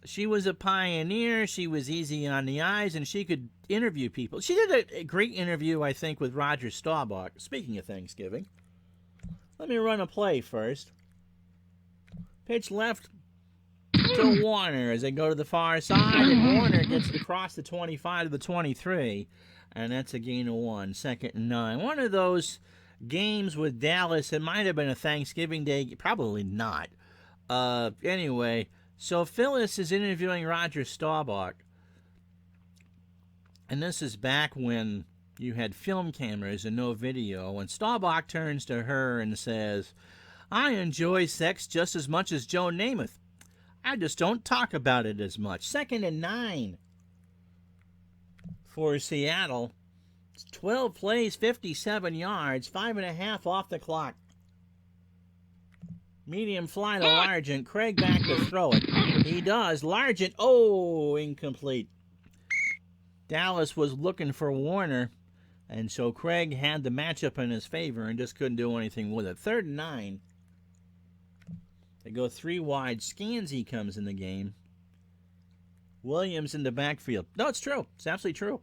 She was a pioneer. She was easy on the eyes, and she could interview people. She did a great interview, I think, with Roger Staubach. Speaking of Thanksgiving, let me run a play first. Pitch left to Warner as they go to the far side, and Warner gets it across the 25 to the 23, and that's a gain of 1, 2nd and 9. One of those games with Dallas, it might have been a Thanksgiving Day, probably not. Anyway, so Phyllis is interviewing Roger Staubach, and this is back when you had film cameras and no video, and Staubach turns to her and says, "I enjoy sex just as much as Joe Namath. I just don't talk about it as much." 2nd and 9 for Seattle. 12 plays, 57 yards, 5.5 off the clock. Medium fly to Largent. Craig back to throw it. He does. Largent, incomplete. Dallas was looking for Warner, and so Craig had the matchup in his favor and just couldn't do anything with it. 3rd and 9. They go 3 wide. Scansey comes in the game. Williams in the backfield. No, it's true. It's absolutely true.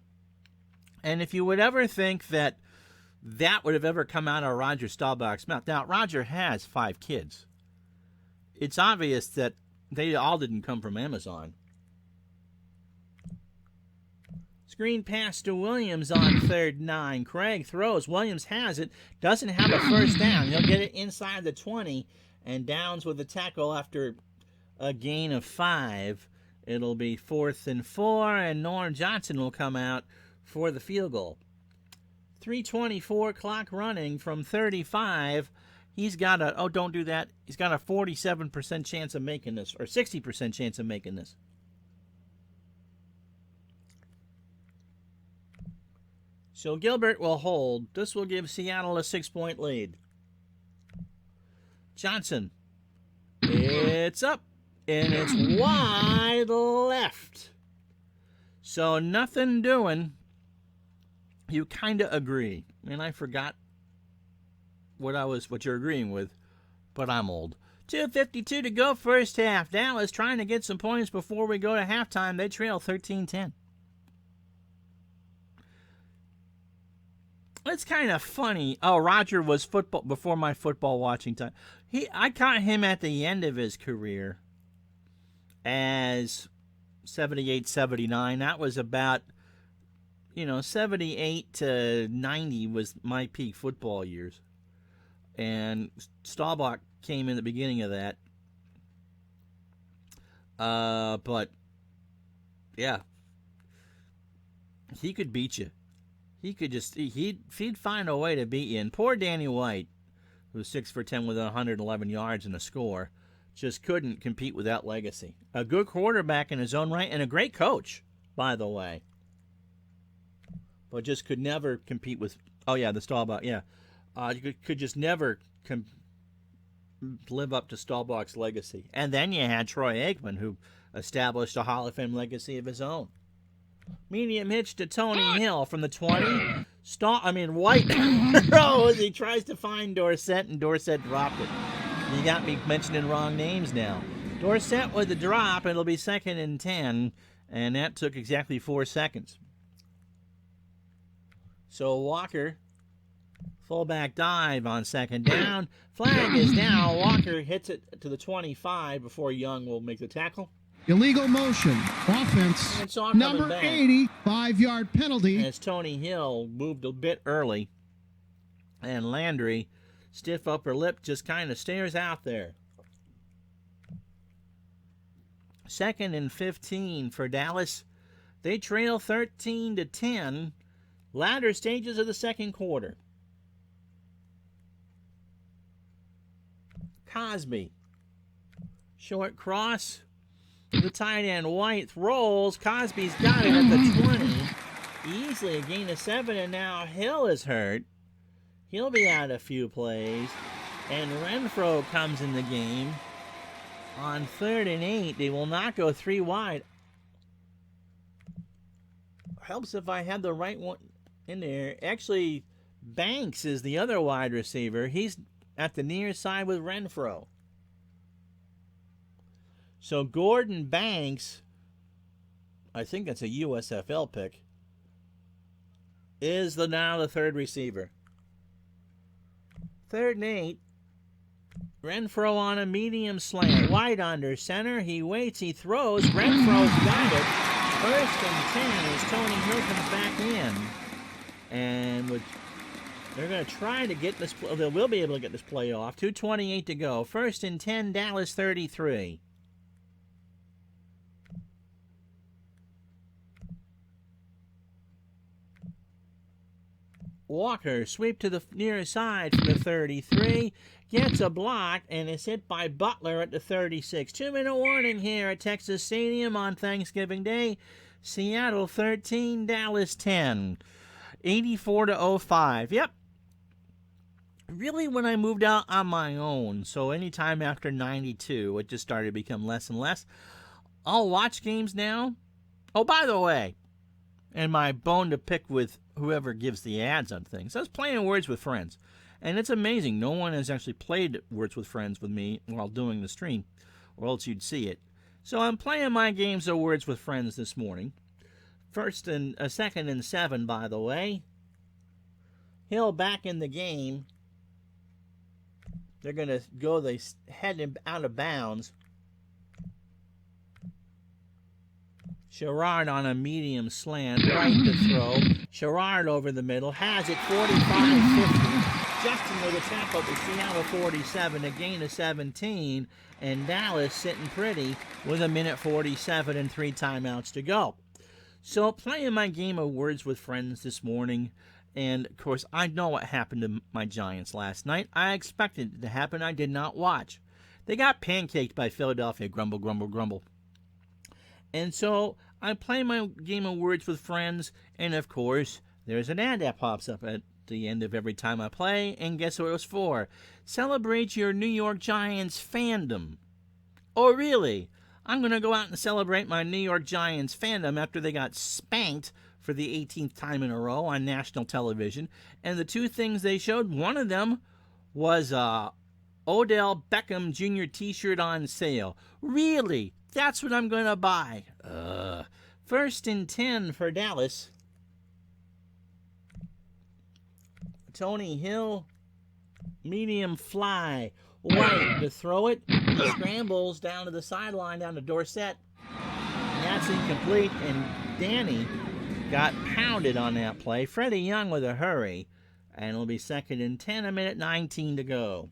And if you would ever think that would have ever come out of Roger Staubach's mouth. Now, Roger has 5 kids. It's obvious that they all didn't come from Amazon. Screen pass to Williams on 3rd and 9. Craig throws. Williams has it. Doesn't have a first down. He'll get it inside the 20 and downs with the tackle after a gain of 5. It'll be 4th and 4, and Norm Johnson will come out for the field goal. 3:24 clock running from 35. He's got don't do that. He's got a 47% chance of making this, or 60% chance of making this. So Gilbert will hold. This will give Seattle a 6-point lead. Johnson. It's up, and it's wide left. So nothing doing. You kind of agree. And I forgot what you're agreeing with, but I'm old. 2:52 to go first half. Dallas trying to get some points before we go to halftime. They trail 13-10. It's kind of funny. Oh, Roger was football before my football watching time. I caught him at the end of his career as 78, 79. That was about 78 to 90 was my peak football years. And Staubach came in the beginning of that. But, yeah. He could beat you. He could he'd find a way to beat you. And poor Danny White, who was 6 for 10 with 111 yards and a score, just couldn't compete with that legacy. A good quarterback in his own right and a great coach, by the way. But just could never compete with, the Staubach, yeah. You could just never live up to Staubach's legacy. And then you had Troy Aikman, who established a Hall of Fame legacy of his own. Medium hitch to Tony Hill from the 20. White throws. He tries to find Dorsett, and Dorsett dropped it. You got me mentioning wrong names now. Dorsett with the drop. It'll be 2nd and 10, and that took exactly 4 seconds. So Walker, fullback dive on 2nd down. Flag is down. Walker hits it to the 25 before Young will make the tackle. Illegal motion. Offense. Number 80, 5-yard penalty. As Tony Hill moved a bit early, and Landry, stiff upper lip, just kind of stares out there. 2nd and 15 for Dallas. They trail 13-10. Latter stages of the second quarter. Cosby. Short cross. The tight end White rolls. Cosby's got it at the 20. Easily a gain of 7, and now Hill is hurt. He'll be out a few plays. And Renfro comes in the game. On 3rd and 8, they will not go 3 wide. Helps if I had the right one in there. Actually, Banks is the other wide receiver. He's at the near side with Renfro. So Gordon Banks, I think that's a USFL pick, is now the third receiver. 3rd and 8. Renfro on a medium slant. White under center. He waits. He throws. Renfro's got it. 1st and 10 as Tony Hill comes back in. And they're going to try to get this. They will be able to get this play off. 2:28 to go. 1st and 10, Dallas 33. Walker, sweep to the near side for the 33, gets a block, and is hit by Butler at the 36. 2-minute warning here at Texas Stadium on Thanksgiving Day. Seattle 13, Dallas 10. 84-05. Yep. Really, when I moved out on my own, so anytime after 92, it just started to become less and less. I'll watch games now. Oh, by the way, and my bone to pick with whoever gives the ads on things. I was playing Words with Friends, and it's amazing. No one has actually played Words with Friends with me while doing the stream, or else you'd see it. So I'm playing my games of Words with Friends this morning. 2nd and 7, by the way. Hill back in the game. They're going to go, they head him out of bounds. Sherrard on a medium slant, right to throw. Sherrard over the middle, has it, 45-50. Justin with a tackle to Seattle 47, a gain of 17. And Dallas sitting pretty with 1:47 and 3 timeouts to go. So playing my game of Words with Friends this morning. And, of course, I know what happened to my Giants last night. I expected it to happen. I did not watch. They got pancaked by Philadelphia. Grumble, grumble, grumble. And so I play my game of Words with Friends, and of course, there's an ad that pops up at the end of every time I play, and guess what it was for? Celebrate your New York Giants fandom. Oh, really? I'm going to go out and celebrate my New York Giants fandom after they got spanked for the 18th time in a row on national television. And the 2 things they showed, one of them was Odell Beckham Jr. t-shirt on sale. Really? That's what I'm going to buy. 1st and 10 for Dallas. Tony Hill, medium fly. White to throw it. He scrambles down to the sideline, down to Dorsett. And that's incomplete, and Danny got pounded on that play. Freddie Young with a hurry. And it'll be 2nd and 10, 1:19 to go.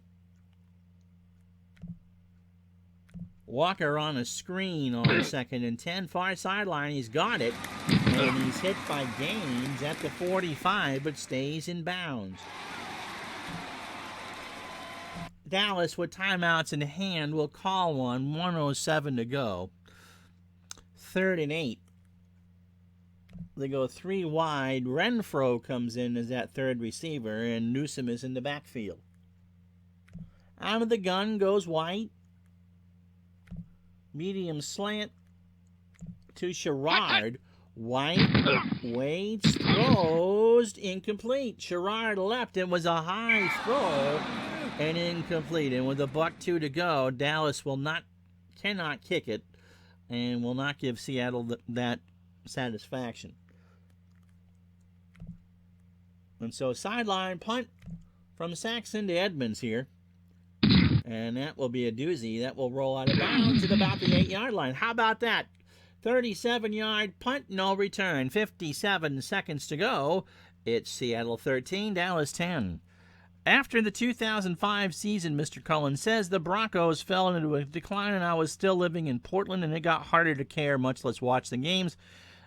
Walker on a screen on 2nd and 10. Far sideline, he's got it. And he's hit by Gaines at the 45, but stays in bounds. Dallas, with timeouts in hand, will call one. 1:07 to go. 3rd and 8. They go 3 wide. Renfro comes in as that third receiver, and Newsom is in the backfield. Out of the gun goes White. Medium slant to Sherrard. White waits, throws, incomplete. Sherrard left, and was a high throw and incomplete. And with $1:02 to go, Dallas cannot kick it and will not give Seattle that satisfaction. And so sideline punt from Saxon to Edmonds here. And that will be a doozy. That will roll out of bounds at about the 8-yard line. How about that? 37-yard punt, no return. 57 seconds to go. It's Seattle 13, Dallas 10. After the 2005 season, Mr. Cullen says, the Broncos fell into a decline, and I was still living in Portland, and it got harder to care, much less watch the games.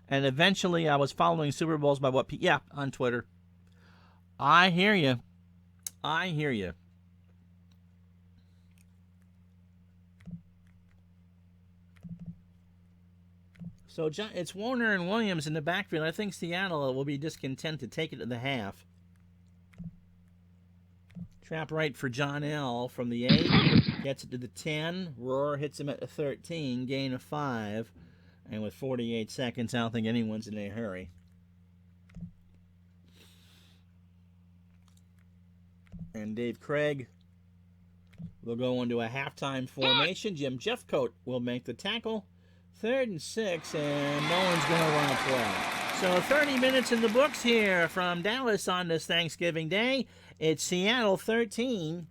And eventually I was following Super Bowls by on Twitter. I hear you. I hear you. So it's Warner and Williams in the backfield. I think Seattle will be just content to take it to the half. Trap right for John L. from the 8. Gets it to the 10. Rohr hits him at the 13. Gain of 5. And with 48 seconds, I don't think anyone's in a hurry. And Dave Craig will go into a halftime formation. Jim Jeffcoat will make the tackle. 3rd and 6, and no one's going to run a play. So 30 minutes in the books here from Dallas on this Thanksgiving Day. It's Seattle 13,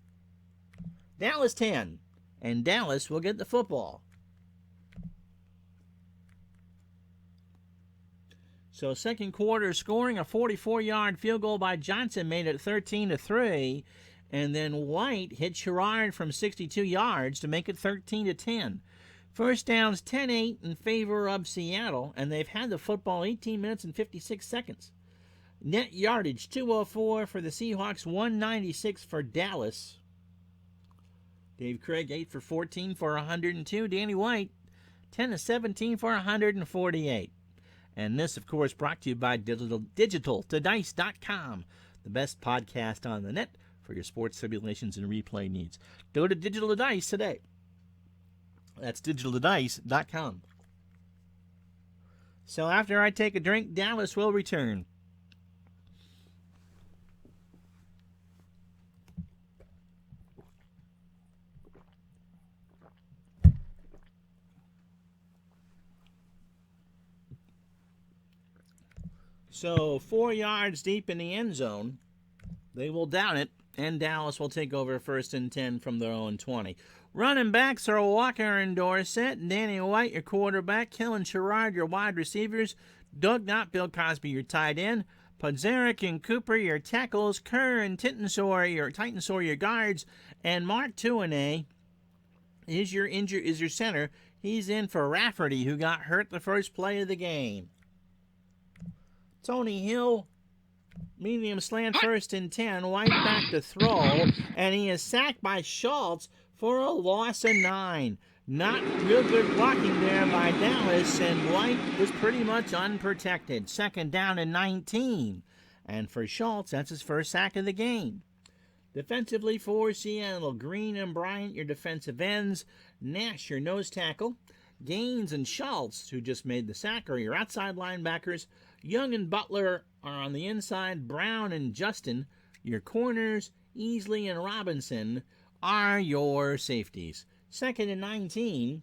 Dallas 10, and Dallas will get the football. So second quarter scoring, a 44-yard field goal by Johnson made it 13-3, and then White hit Sherrard from 62 yards to make it 13-10. First downs 10-8 in favor of Seattle, and they've had the football 18 minutes and 56 seconds. Net yardage 204 for the Seahawks, 196 for Dallas. Dave Craig 8 for 14 for 102. Danny White 10-17 for 148. And this, of course, brought to you by DigitalToDice.com, the best podcast on the net for your sports simulations and replay needs. Go to Digital to Dice today. That's DigitalToDice.com. So after I take a drink, Dallas will return. So 4 yards deep in the end zone, they will down it, and Dallas will take over 1st and 10 from their own 20. Running backs are Walker and Dorsett, Danny White, your quarterback, Kellen Sherrard, your wide receivers, Doug Knott, Bill Cosby, your tight end, Podzeric and Cooper, your tackles, Kerr and Titensor, your guards, and Mark Tuinei is your center. He's in for Rafferty, who got hurt the first play of the game. Tony Hill, medium slant 1st and 10, White back to throw, and he is sacked by Schultz for a loss of 9. Not real good blocking there by Dallas, and White was pretty much unprotected. 2nd down and 19. And for Schultz, that's his first sack of the game. Defensively for Seattle, Green and Bryant, your defensive ends. Nash, your nose tackle. Gaines and Schultz, who just made the sack, are your outside linebackers. Young and Butler are on the inside. Brown and Justin, your corners. Easley and Robinson are your safeties. 2nd and 19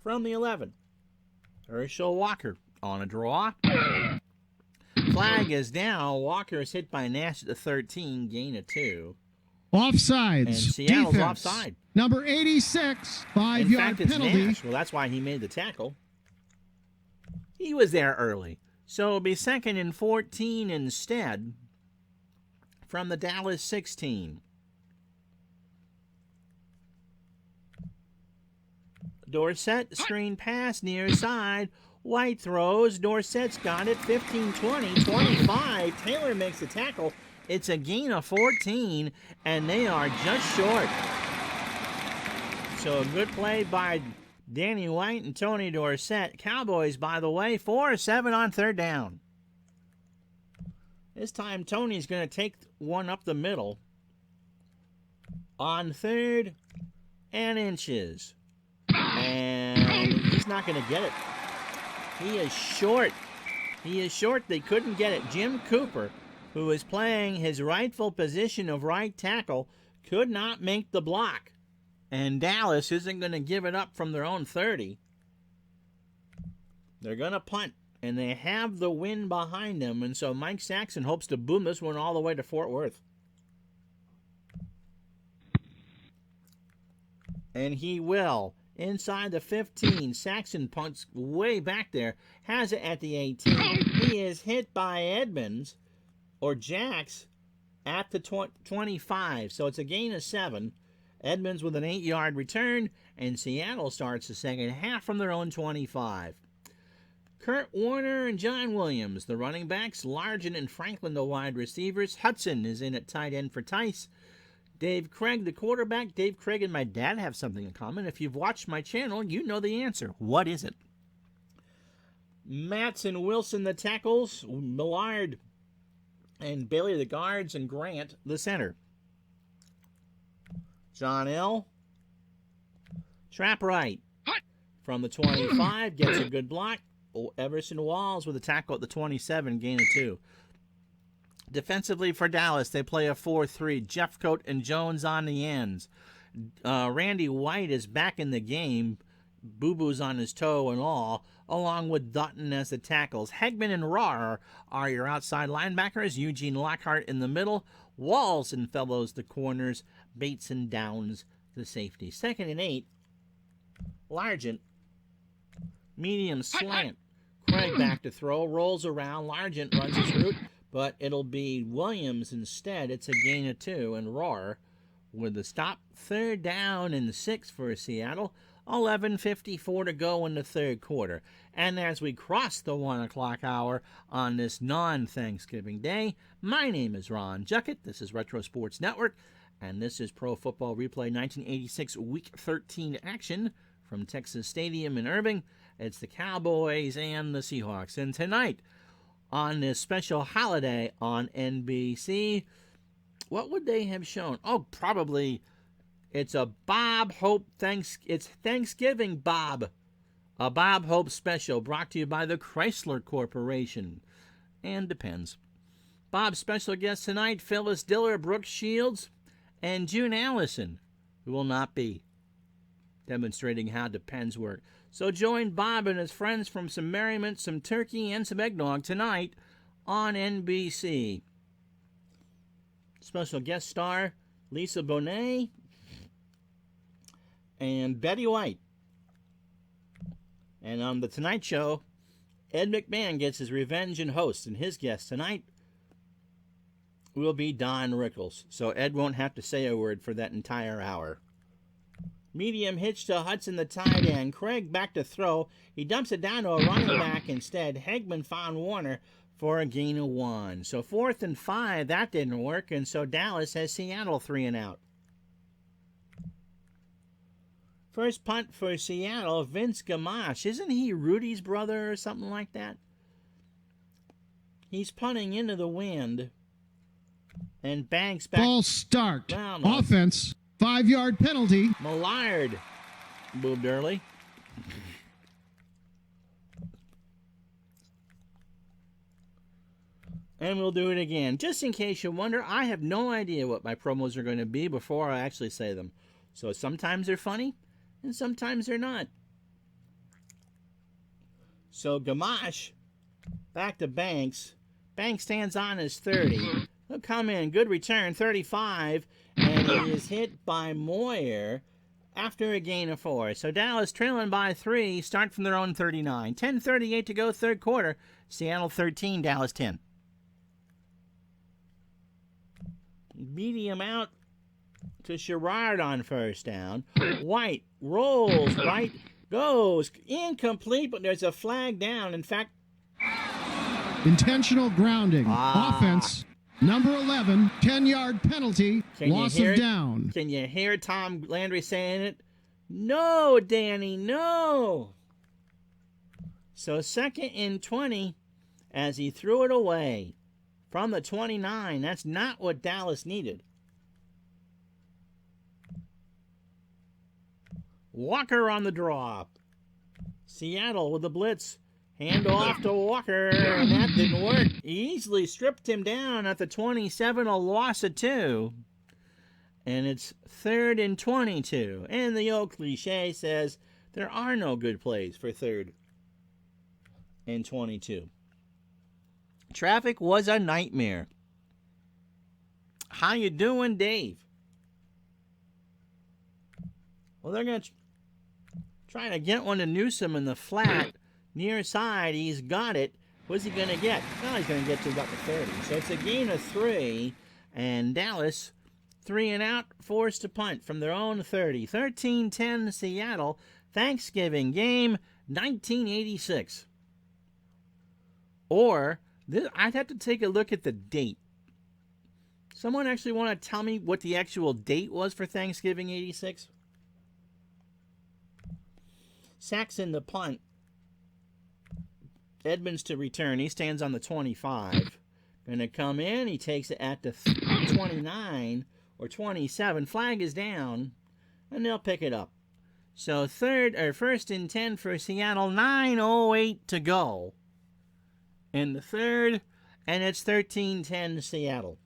from the 11. Herschel Walker on a draw. Flag is down. Walker is hit by Nash at the 13, gain of 2. Offsides. And Seattle's defense. offside. Number 86, 5-yard penalty. Nash. Well, that's why he made the tackle. He was there early. So it'll be 2nd and 14 instead from the Dallas 16. Dorsett, screen pass, near side. White throws. Dorsett's got it. 15, 20, 25. Taylor makes the tackle. It's a gain of 14, and they are just short. So a good play by Danny White and Tony Dorsett. Cowboys, by the way, 4-7 on 3rd down. This time, Tony's going to take one up the middle on 3rd and inches. And he's not going to get it. He is short. He is short. They couldn't get it. Jim Cooper, who is playing his rightful position of right tackle, could not make the block. And Dallas isn't going to give it up from their own 30. They're going to punt, and they have the wind behind them, and so Mike Saxon hopes to boom this one all the way to Fort Worth. And he will. Inside the 15, Saxon punts way back there, has it at the 18. He is hit by Edmonds, or Jacks, at the 25, so it's a gain of 7. Edmonds with an 8-yard return, and Seattle starts the second half from their own 25. Kurt Warner and John Williams, the running backs. Largent and Franklin, the wide receivers. Hudson is in at tight end for Tice. Dave Craig, the quarterback. Dave Craig and my dad have something in common. If you've watched my channel, you know the answer. What is it? Matson Wilson, the tackles. Millard and Bailey, the guards. And Grant, the center. John L. Trap right. From the 25, gets a good block. Everson Walls with a tackle at the 27, gain of 2. Defensively for Dallas, they play a 4-3. Jeffcoat and Jones on the ends. Randy White is back in the game. Boo-boo's on his toe and all, along with Dutton as the tackles. Hegman and Rahr are your outside linebackers. Eugene Lockhart in the middle. Walls and Fellows the corners. Bates and Downs the safety. 2nd and 8. Largent. Medium slant. Craig back to throw. Rolls around. Largent runs his route, but it'll be Williams instead. It's a gain of 2. And Rahr with the stop. 3rd down and 6 for Seattle. 11:54 to go in the third quarter. And as we cross the 1 o'clock hour on this non-Thanksgiving Day, my name is Ron Juckett. This is Retro Sports Network, and this is Pro Football Replay 1986 Week 13 action from Texas Stadium in Irving. It's the Cowboys and the Seahawks. And tonight, on this special holiday on NBC, what would they have shown? Oh, probably it's a Bob Hope It's Thanksgiving Bob. A Bob Hope special brought to you by the Chrysler Corporation. And depends. Bob's special guests tonight, Phyllis Diller, Brooke Shields, and June Allison, who will not be, demonstrating how depends work. So join Bob and his friends from some merriment, some turkey, and some eggnog tonight on NBC. Special guest star, Lisa Bonet and Betty White. And on The Tonight Show, Ed McMahon gets his revenge and hosts, and his guest tonight will be Don Rickles. So Ed won't have to say a word for that entire hour. Medium hitch to Hudson, the tight end. Craig back to throw. He dumps it down to a running back instead. Hegman found Warner for a gain of 1. So 4th and 5, that didn't work, and so Dallas has Seattle 3 and out. First punt for Seattle, Vince Gamache. Isn't he Rudy's brother or something like that? He's punting into the wind and banks back. False start. Offense. 5-yard penalty. Millard moved early. And we'll do it again. Just in case you wonder, I have no idea what my promos are going to be before I actually say them. So sometimes they're funny, and sometimes they're not. So Gamache, back to Banks. Banks stands on his 30. He'll come in, good return, 35, and he is hit by Moyer after a gain of 4. So Dallas trailing by 3, start from their own 39. 10:38 to go, third quarter. Seattle 13, Dallas 10. Medium out to Sherrard on first down. White rolls, right, goes, incomplete, but there's a flag down. In fact, intentional grounding. Offense. Number 11, 10-yard penalty, loss of down. Can you hear Tom Landry saying it? No, Danny, no. So 2nd and 20 as he threw it away from the 29. That's not what Dallas needed. Walker on the drop. Seattle with the blitz. Hand off to Walker, and that didn't work. He easily stripped him down at the 27, a loss of 2. And it's 3rd and 22. And the old cliche says there are no good plays for 3rd and 22. Traffic was a nightmare. How you doing, Dave? Well, they're going to try to get one to Newsom in the flat. Near side, he's got it. What's he going to get? Well, he's going to get to about the 30. So it's a gain of 3, and Dallas, 3 and out, forced to punt from their own 30. 13-10 Seattle, Thanksgiving game, 1986. Or, I'd have to take a look at the date. Someone actually want to tell me what the actual date was for Thanksgiving 86? Saxon the punt. Edmonds to return. He stands on the 25. Going to come in. He takes it at the 29 or 27. Flag is down, and they'll pick it up. So first and 10 for Seattle. 9:08 to go in the third, and it's 13-10 Seattle.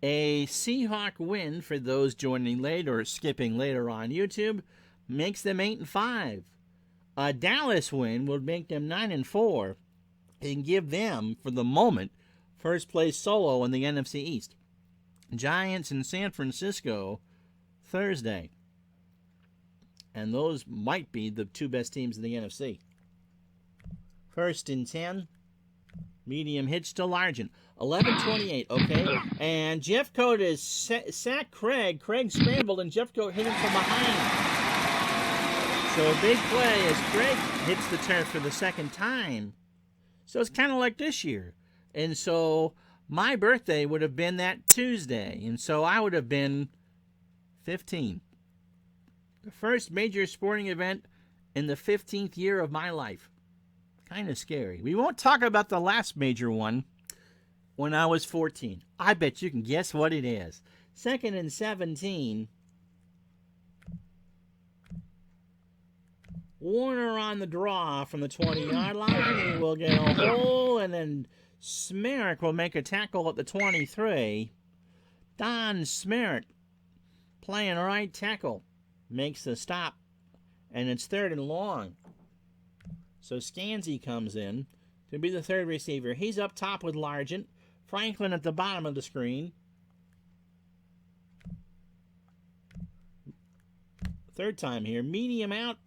A Seahawk win, for those joining late or skipping later on YouTube, makes them 8-5. A Dallas win would make them 9-4 and give them, for the moment, first place solo in the NFC East. Giants in San Francisco Thursday. And those might be the two best teams in the NFC. First and 10. Medium hitch to Largent. 11:28, okay? And Jeffcoat has sacked Craig. Craig scrambled, and Jeffcoat hit him from behind. So a big play as Craig hits the turf for the second time. So it's kind of like this year. And so my birthday would have been that Tuesday. And so I would have been 15. The first major sporting event in the 15th year of my life. Kind of scary. We won't talk about the last major one when I was 14. I bet you can guess what it is. 2nd and 17. Warner on the draw from the 20-yard line. He will get a hole, and then Smerrick will make a tackle at the 23. Don Smerrick, playing right tackle, makes the stop, and it's 3rd and long. So Scansey comes in to be the third receiver. He's up top with Largent. Franklin at the bottom of the screen. Third time here. Medium out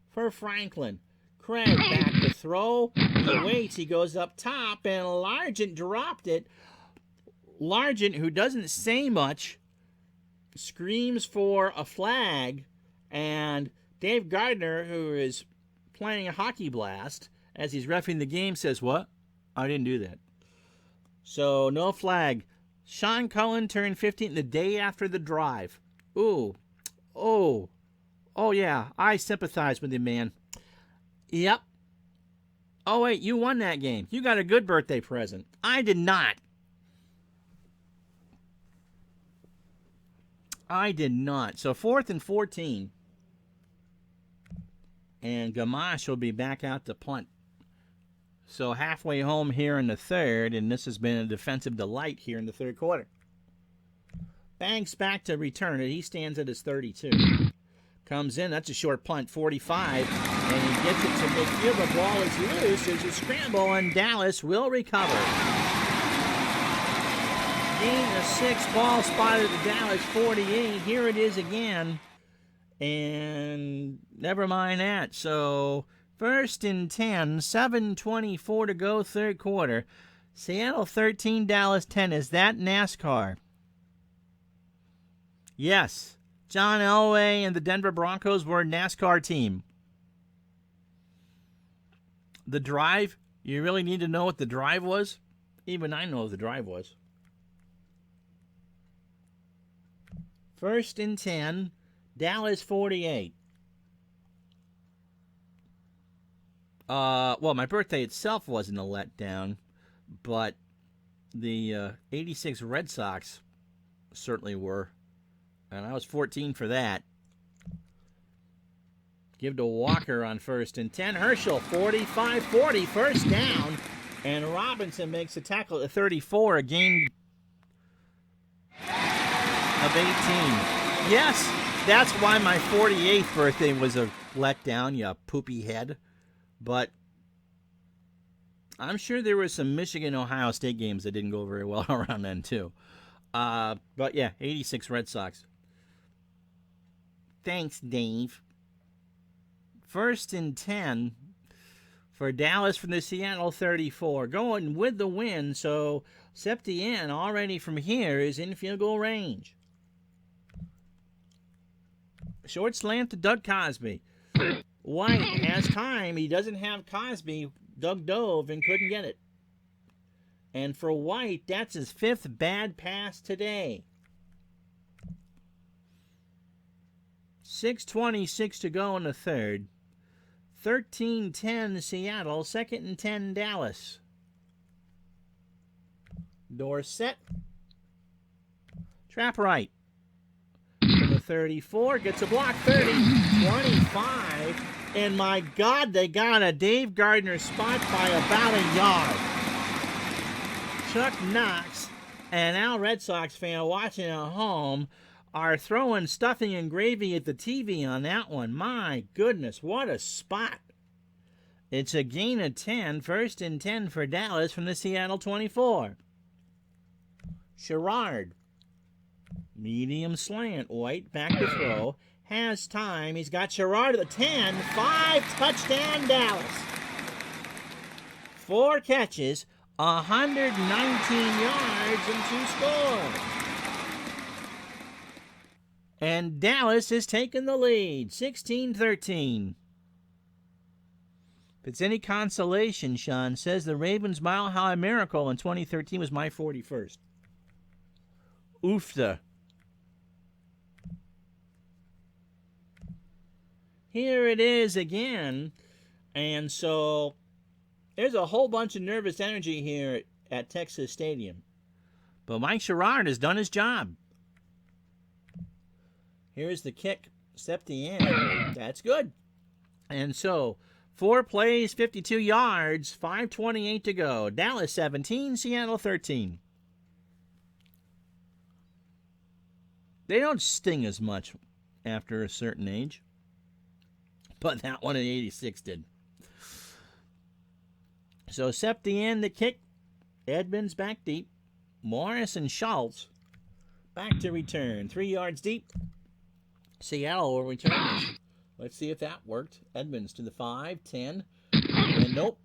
for Franklin. Craig back to throw. He waits. He goes up top, and Largent dropped it. Largent, who doesn't say much, screams for a flag, and Dave Gardner, who is playing a hockey blast as he's reffing the game, says, "What? I didn't do that." So no flag. Sean Cullen turned 15 the day after the drive. Ooh. Oh yeah, I sympathize with him, man. Yep. Oh wait, you won that game. You got a good birthday present. I did not. So 4th and 14. And Gamache will be back out to punt. So halfway home here in the third, and this has been a defensive delight here in the third quarter. Banks back to return it. He stands at his 32. Comes in. That's a short punt, 45. And he gets it to midfield. The ball is loose. There's a scramble, and Dallas will recover. Gain of 6. Ball spotted at Dallas 48. Here it is again. And never mind that. So 1st and 10, 7:24 to go, third quarter. Seattle 13, Dallas 10. Is that NASCAR? Yes. John Elway and the Denver Broncos were a NASCAR team. The drive, you really need to know what the drive was? Even I know what the drive was. 1st and 10. Dallas 48. Well, my birthday itself wasn't a letdown, but the 86 Red Sox certainly were. And I was 14 for that. Give to Walker on 1st and 10. Herschel, 45-40, first down. And Robinson makes a tackle at 34, a gain of 18. Yes, that's why my 48th birthday was a letdown, you poopy head. But I'm sure there were some Michigan-Ohio State games that didn't go very well around then, too. But, yeah, 86 Red Sox. Thanks, Dave. 1st and 10 for Dallas from the Seattle 34. Going with the win, so Septien already from here is in field goal range. Short slant to Doug Cosby. White has time. He doesn't have Cosby. Doug dove and couldn't get it. And for White, that's his 5th bad pass today. 6:26 to go in the third. 13-10 Seattle, 2nd and 10 Dallas. Dorsett. Trap right. To the 34, gets a block, 30, 25. And my God, they got a Dave Gardner spot by about a yard. Chuck Knox, an Al Red Sox fan watching at home, are throwing stuffing and gravy at the TV on that one. My goodness, what a spot. It's a gain of 10, 1st and 10 for Dallas from the Seattle 24. Sherrard. Medium slant. White back to throw. Has time. He's got Sherrard at the 10. 5, touchdown Dallas. 4 catches, 119 yards, and 2 scores. And Dallas has taken the lead, 16-13. If it's any consolation, Sean says the Ravens' Mile High Miracle in 2013 was my 41st. Oofta. Here it is again. And so there's a whole bunch of nervous energy here at Texas Stadium. But Mike Sherrard has done his job. Here's the kick. Septien. That's good. And so 4 plays, 52 yards, 5:28 to go. Dallas 17, Seattle 13. They don't sting as much after a certain age. But that one at 86 did. So Septien the kick. Edmonds back deep. Morris and Schultz back to return. 3 yards deep. Seattle will return this. Let's see if that worked. Edmonds to the 5, 10. And nope.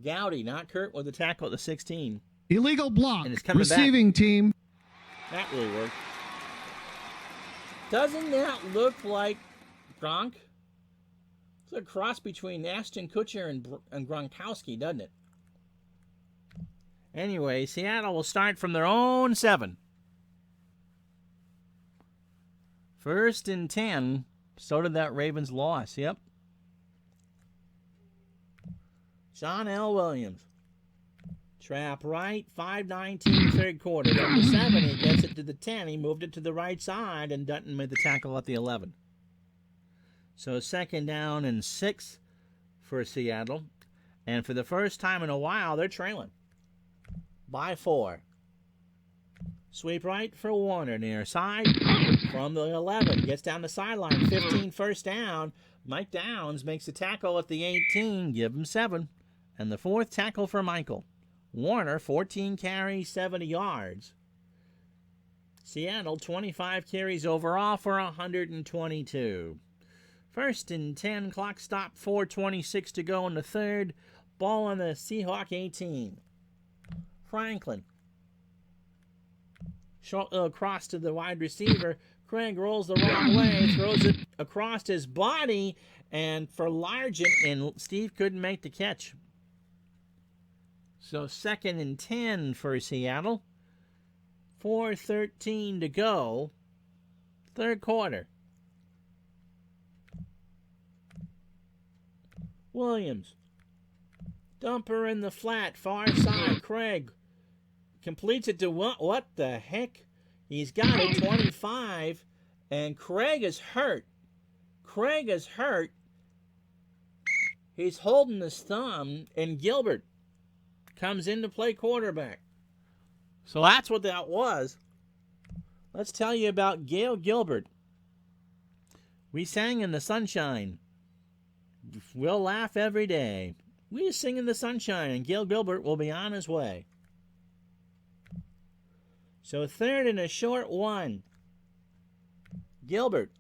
Gowdy, not Kurt, with the tackle at the 16. Illegal block. And it's coming Receiving back. Team. That really worked. Doesn't that look like Gronk? It's a cross between Ashton Kutcher and Gronkowski, doesn't it? Anyway, Seattle will start from their own 7. 1st and 10. So did that Ravens loss. Yep. John L. Williams. Trap right. 5:19 third quarter. From the 7, he gets it to the 10. He moved it to the right side, and Dutton made the tackle at the 11. So 2nd down and 6 for Seattle. And for the first time in a while, they're trailing by 4. Sweep right for Warner near side from the 11. Gets down the sideline. 15 first down. Mike Downs makes a tackle at the 18. Give him 7. And the 4th tackle for Michael. Warner, 14 carries, 70 yards. Seattle, 25 carries overall for 122. 1st and 10. Clock stop. 4:26 to go in the 3rd. Ball on the Seahawk 18. Franklin. Short little cross to the wide receiver. Craig rolls the wrong way, throws it across his body, and for Largent, and Steve couldn't make the catch. So 2nd and 10 for Seattle. 4:13 to go. 3rd quarter. Williams. Dumper in the flat, far side. Craig completes it to what the heck? He's got it, 25, and Craig is hurt. He's holding his thumb, and Gilbert comes in to play quarterback. So that's what that was. Let's tell you about Gail Gilbert. We sang in the sunshine. We'll laugh every day. We just sing in the sunshine, and Gail Gilbert will be on his way. So 3rd and a short 1. Gilbert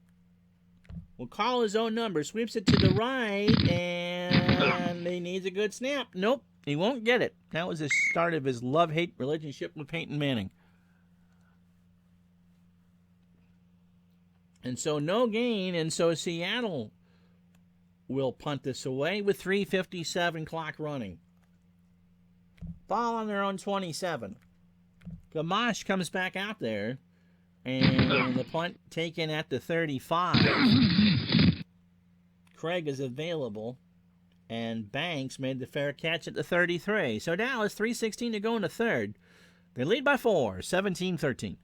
will call his own number, sweeps it to the right, and he needs a good snap. Nope, he won't get it. That was the start of his love-hate relationship with Peyton Manning. And so no gain, and so Seattle will punt this away with 3:57 clock running. Ball on their own 27. Gamache comes back out there, and the punt taken at the 35. Craig is available. And Banks made the fair catch at the 33. So Dallas, 3:16 to go in the third. They lead by 4, 17-13.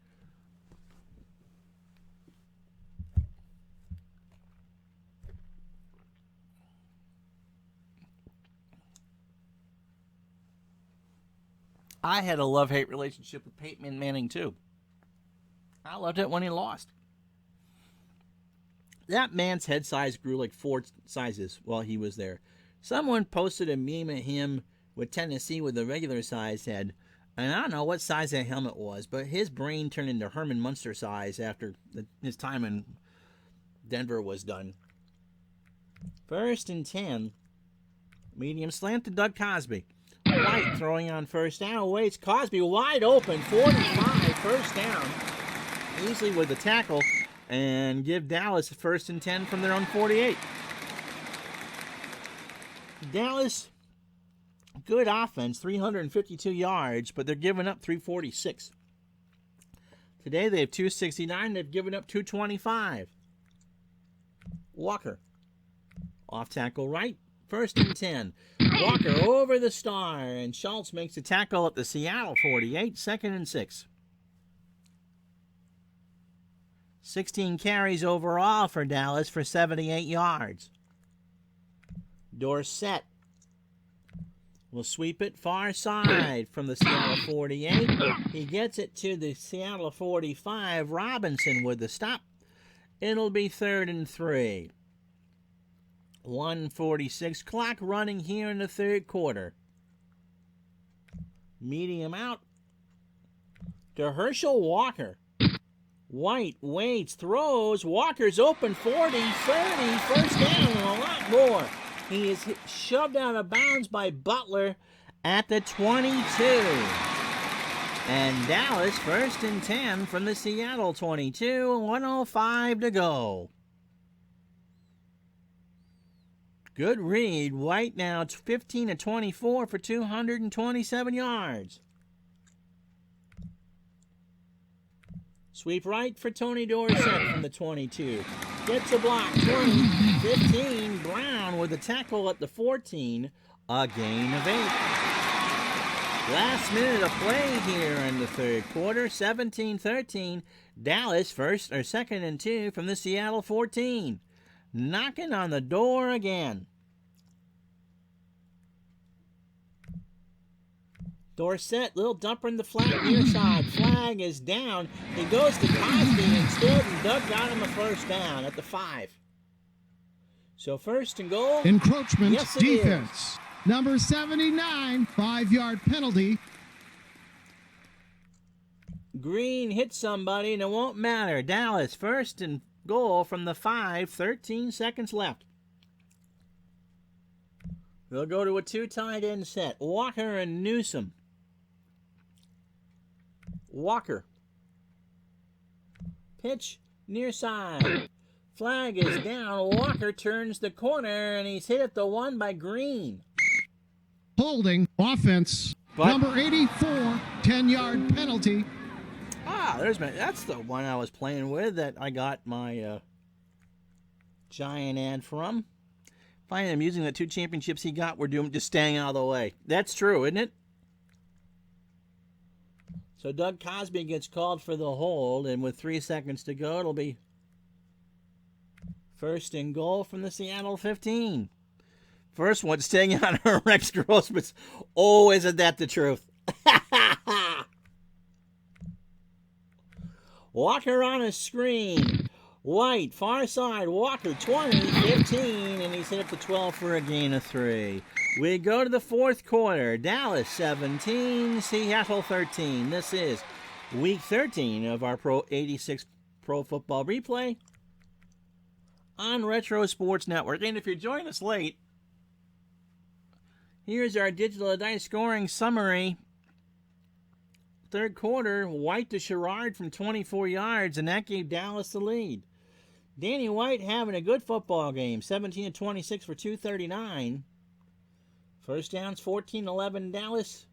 I had a love-hate relationship with Peyton Manning, too. I loved it when he lost. That man's head size grew like 4 sizes while he was there. Someone posted a meme of him with Tennessee with a regular size head. And I don't know what size that helmet was, but his brain turned into Herman Munster size after his time in Denver was done. 1st and 10. Medium slant to Doug Cosby. White throwing on first down. Waits. Cosby wide open. 45. First down. Easily with the tackle. And give Dallas 1st and 10 from their own 48. Dallas, good offense, 352 yards, but they're giving up 346. Today they have 269. They've given up 225. Walker. Off tackle right. 1st and 10. Walker over the star, and Schultz makes a tackle at the Seattle 48, 2nd and 6. 16 carries overall for Dallas for 78 yards. Dorsett will sweep it far side from the Seattle 48. He gets it to the Seattle 45. Robinson with the stop. It'll be 3rd and 3. 1:46 clock running here in the third quarter. Medium out to Herschel Walker. White waits, throws. Walker's open 40, 30, first down, and a lot more. He is shoved out of bounds by Butler at the 22. And Dallas 1st and 10 from the Seattle 22, 1:05 to go. Good read. White now 15 of 24 for 227 yards. Sweep right for Tony Dorsett from the 22. Gets a block. 20, 15. Brown with a tackle at the 14. A gain of 8. Last minute of play here in the third quarter. 17-13. Dallas 2nd and 2 from the Seattle 14. Knocking on the door again. Dorsett, little dumper in the flat near side. Flag is down. He goes to Cosby instead, and Doug got him a first down at the 5. So 1st and goal. Encroachment yes, defense. Number 79, 5-yard penalty. Green hit somebody, and it won't matter. Dallas 1st and goal from the 5, 13 seconds left. They'll go to a 2 tight end set. Walker and Newsom. Walker. Pitch near side. Flag is down. Walker turns the corner, and he's hit at the 1 by Green. Holding offense. Number 84, 10-yard penalty. That's the one I was playing with that I got my Giant ad from. Find him using the 2 championships he got were doomed to staying out of the way. That's true, isn't it? So Doug Cosby gets called for the hold, and with 3 seconds to go, it'll be 1st and goal from the Seattle 15. First one staying out of Rex Grossman's. Oh, isn't that the truth? Walker on a screen. White, far side, Walker 20, 15, and he's hit up to 12 for a gain of 3. We go to the fourth quarter. Dallas 17, Seattle 13. This is week 13 of our Pro 86 Pro Football Replay on Retro Sports Network. And if you're joining us late, here's our digital dice scoring summary. Third quarter, White to Sherrard from 24 yards, and that gave Dallas the lead. Danny White having a good football game, 17 of 26 for 239. First downs, 14-11 Dallas.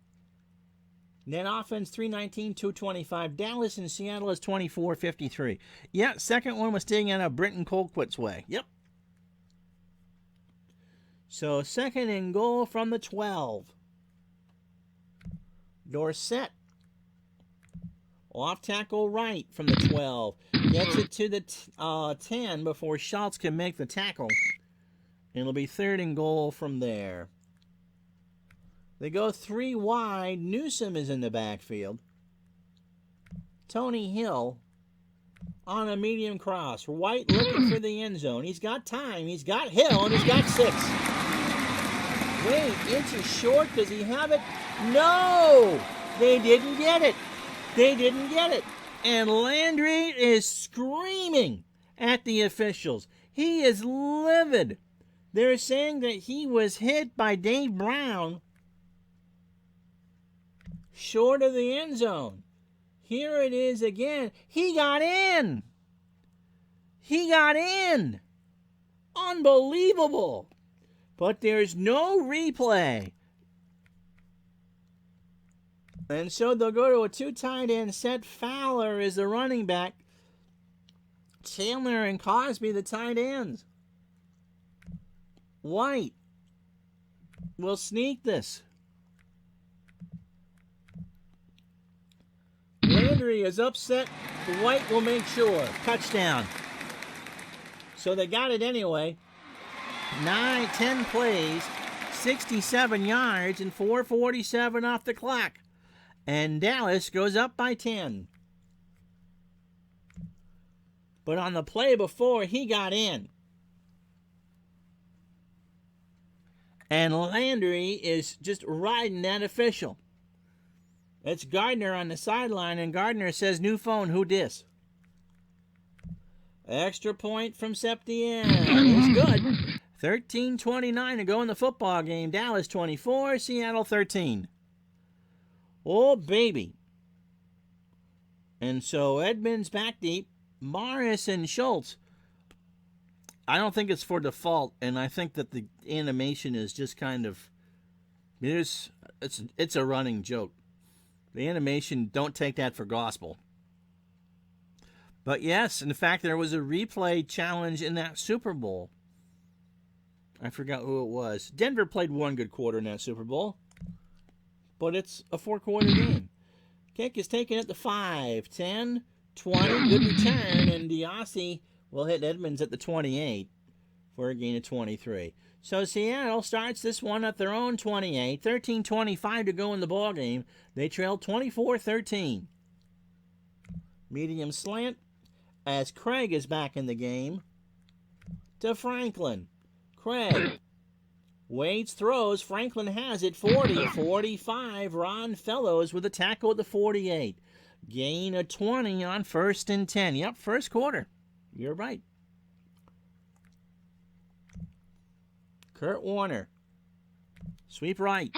Net offense, 319, 225 Dallas, and Seattle is 24-53. Yeah, second one was staying out of Brenton Colquitt's way. Yep. So 2nd and goal from the 12. Dorsett. Off tackle right from the 12. Gets it to the 10 before Schultz can make the tackle. And it'll be 3rd and goal from there. They go 3 wide. Newsom is in the backfield. Tony Hill on a medium cross. White looking for the end zone. He's got time. He's got Hill, and he's got 6. Wait, inches short. Does he have it? No! They didn't get it. They didn't get it. And Landry is screaming at the officials. He is livid. They're saying that he was hit by Dave Brown short of the end zone. Here it is again. He got in. He got in. Unbelievable. But there's no replay. And so they'll go to a 2 tight end set. Fowler is the running back. Chandler and Cosby the tight ends. White will sneak this. Landry is upset. White will make sure. Touchdown. So they got it anyway. 10 plays, 67 yards, and 4:47 off the clock. And Dallas goes up by 10. But on the play before, he got in. And Landry is just riding that official. It's Gardner on the sideline, and Gardner says, "New phone, who dis?" Extra point from Septien. It's good. 13:29 to go in the football game. Dallas 24, Seattle 13. Oh, baby. And so Edmonds back deep. Morris and Schultz. I don't think it's for default, and I think that the animation is just kind of, it's a running joke. The animation, don't take that for gospel. But yes, in fact, there was a replay challenge in that Super Bowl. I forgot who it was. Denver played one good quarter in that Super Bowl, but it's a 4-quarter game. Kick is taken at the 5, 10, 20, good return, and Diassi will hit Edmonds at the 28 for a gain of 23. So Seattle starts this one at their own 28, 13:25 to go in the ball game. They trail 24-13. Medium slant as Craig is back in the game to Franklin. Craig waits, throws. Franklin has it. 40-45. Ron Fellows with a tackle at the 48. Gain of 20 on 1st and 10. Yep, first quarter. You're right. Kurt Warner. Sweep right.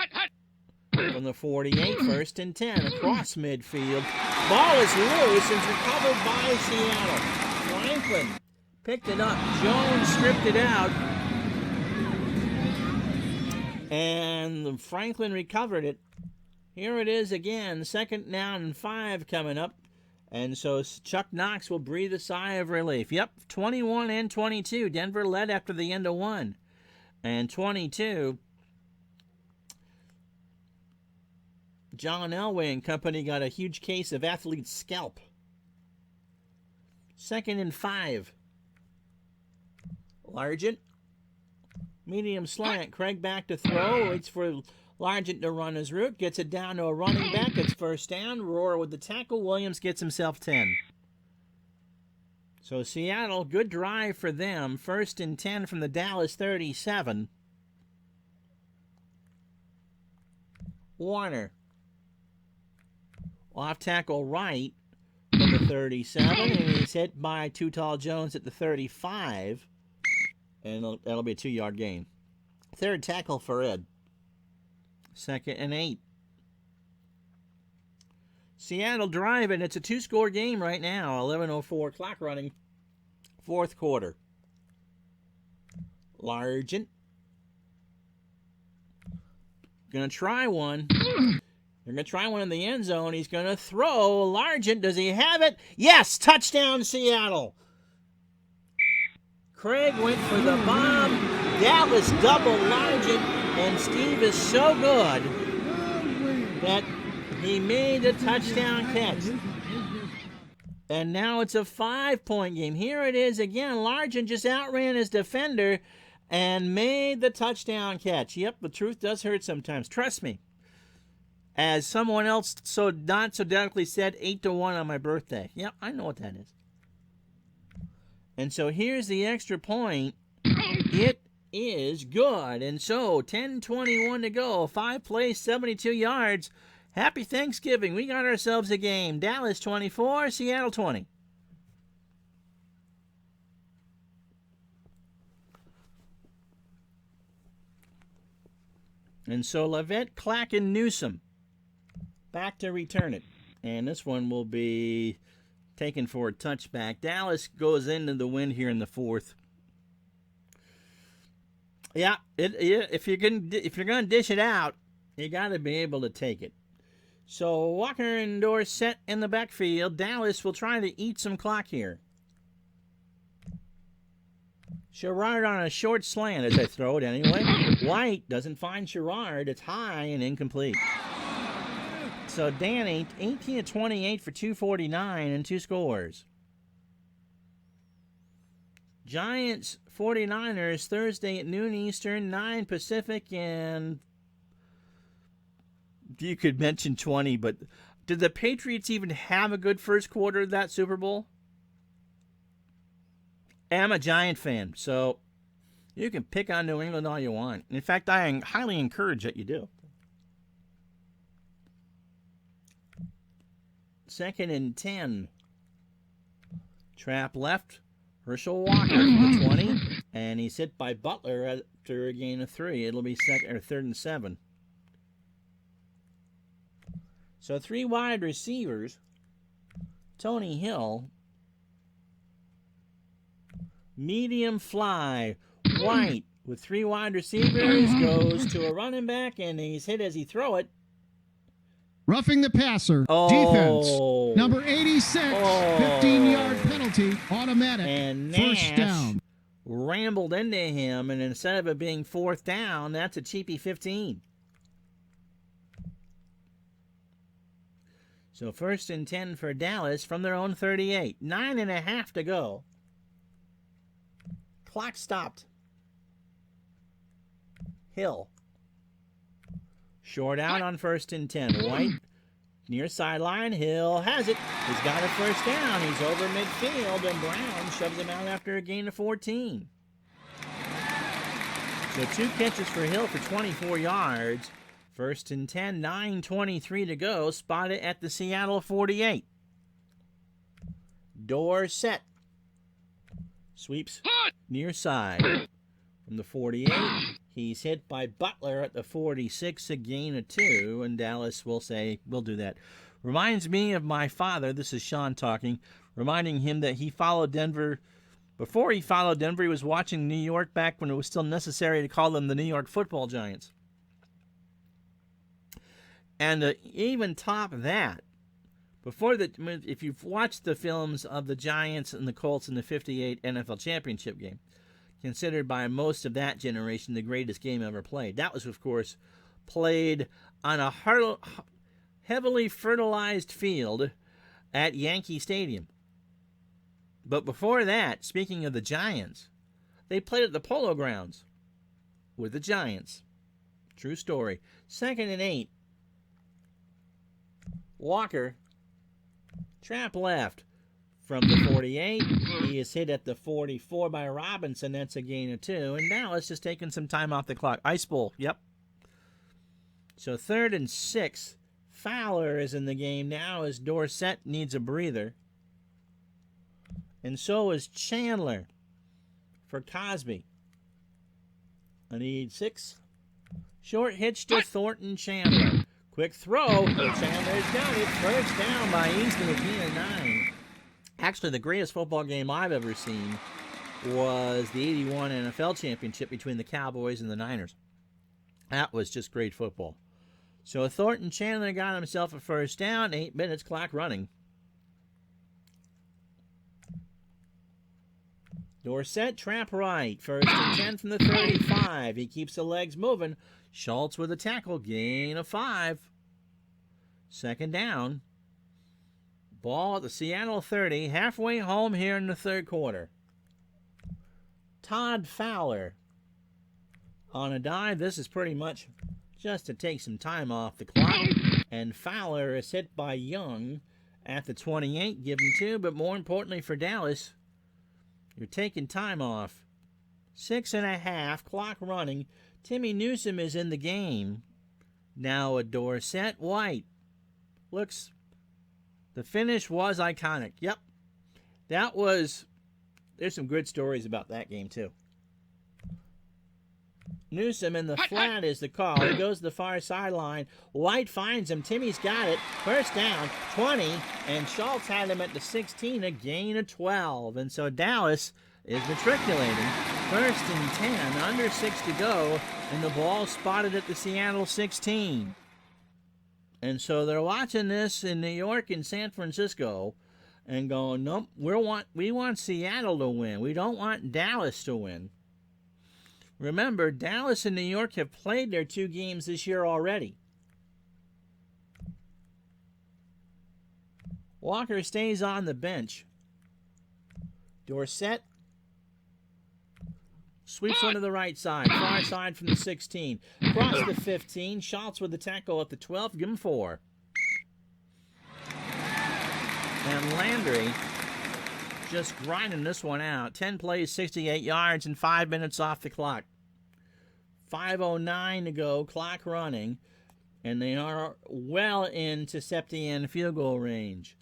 From the 48, 1st and 10. Across midfield. Ball is loose and recovered by Seattle. Franklin picked it up. Jones stripped it out. And Franklin recovered it. Here it is again. 2nd down and 5 coming up. And so Chuck Knox will breathe a sigh of relief. Yep, 21 and 22. Denver led after the end of 1. And 22, John Elway and company got a huge case of athlete's scalp. 2nd and 5. Largent. Medium slant. Craig back to throw. Waits for Largent to run his route. Gets it down to a running back. It's 1st down. Roar with the tackle. Williams gets himself 10. So Seattle, good drive for them. 1st and 10 from the Dallas 37. Warner. Off tackle right from the 37. And he's hit by Too Tall Jones at the 35. And that'll be a 2-yard gain. 3rd tackle for Ed. 2nd and 8. Seattle driving. It's a 2-score game right now. 11:04 clock running. 4th quarter. Largent. Going to try one. They're going to try one in the end zone. He's going to throw. Largent, does he have it? Yes! Touchdown, Seattle! Craig went for the bomb. Dallas double Largent, and Steve is so good that he made a touchdown catch. And now it's a 5-point game. Here it is again. Largent just outran his defender and made the touchdown catch. Yep, the truth does hurt sometimes. Trust me. As someone else not so delicately said, 8-1 on my birthday. Yep, I know what that is. And so here's the extra point. It is good. And so 10:21 to go. 5 plays, 72 yards. Happy Thanksgiving. We got ourselves a game. Dallas 24, Seattle 20. And so Levitt, Clack, and Newsom back to return it. And this one will be taken for a touchback. Dallas goes into the win here in the fourth. Yeah, if you're going to dish it out, you got to be able to take it. So Walker and Dorsett in the backfield. Dallas will try to eat some clock here. Sherrard on a short slant as I throw it anyway. White doesn't find Sherrard. It's high and incomplete. So Dan 18 of 28 for 249 and 2 scores. Giants 49ers Thursday at noon Eastern, 9 Pacific, and you could mention 20, but did the Patriots even have a good first quarter of that Super Bowl? I'm a Giant fan, so you can pick on New England all you want. In fact, I highly encourage that you do. 2nd and 10. Trap left. Herschel Walker from the 20, and he's hit by Butler after a gain of 3. It'll be 3rd and 7. So 3 wide receivers. Tony Hill. Medium fly. White with 3 wide receivers goes to a running back, and he's hit as he throw it. Roughing the passer. Defense. Number 86. 15-yard penalty. Automatic. And Nash first down. Rambled into him, and instead of it being 4th down, that's a cheapy 15. So 1st and 10 for Dallas from their own 38. 9.5 to go. Clock stopped. Hill. Short out on 1st and 10. White near sideline. Hill has it. He's got a first down. He's over midfield, and Brown shoves him out after a gain of 14. So 2 catches for Hill for 24 yards. 1st and 10, 9:23 to go. Spotted at the Seattle 48. Dorsett sweeps near side from the 48. He's hit by Butler at the 46, a gain of 2, and Dallas will say, we'll do that. Reminds me of my father, this is Sean talking, reminding him that he followed Denver. Before he followed Denver, he was watching New York back when it was still necessary to call them the New York Football Giants. And to even top that, if you've watched the films of the Giants and the Colts in the 58 NFL Championship game, considered by most of that generation the greatest game ever played. That was, of course, played on a heavily fertilized field at Yankee Stadium. But before that, speaking of the Giants, they played at the Polo Grounds with the Giants. True story. 2nd and 8. Walker, trap left. From the 48, he is hit at the 44 by Robinson. That's a gain of 2. And now it's just taking some time off the clock. Ice Bowl, yep. So 3rd and 6. Fowler is in the game now as Dorsett needs a breather. And so is Chandler for Cosby. I need 6. Short hitch to Thornton Chandler. Quick throw. Chandler's got it. First down by Easton, a gain of 9. Actually, the greatest football game I've ever seen was the 81 NFL Championship between the Cowboys and the Niners. That was just great football. So Thornton Chandler got himself a first down, 8 minutes, clock running. Dorsett, trap right. First and 10 from the 35. He keeps the legs moving. Schultz with a tackle. Gain of 5. Second down. Ball at the Seattle 30. Halfway home here in the third quarter. Todd Fowler on a dive. This is pretty much just to take some time off the clock. And Fowler is hit by Young at the 28. Give him 2. But more importantly for Dallas, you're taking time off. 6.5. Clock running. Timmy Newsome is in the game. Now a Dorsett White. Looks, the finish was iconic. Yep. That was, there's some good stories about that game too. Newsome in the flat is the call. He goes to the far sideline. White finds him. Timmy's got it. First down, 20, and Schultz had him at the 16, a gain of 12. And so Dallas is matriculating. First and 10, under 6 to go, and the ball spotted at the Seattle 16. And so they're watching this in New York and San Francisco and going, nope, we want Seattle to win. We don't want Dallas to win. Remember, Dallas and New York have played their 2 games this year already. Walker stays on the bench. Dorsett sweeps one to the right side. Far side from the 16. Across the 15. Schultz with the tackle at the 12. Give him 4. And Landry just grinding this one out. 10 plays, 68 yards, and 5 minutes off the clock. 5:09 to go, clock running, and they are well into Septien field goal range.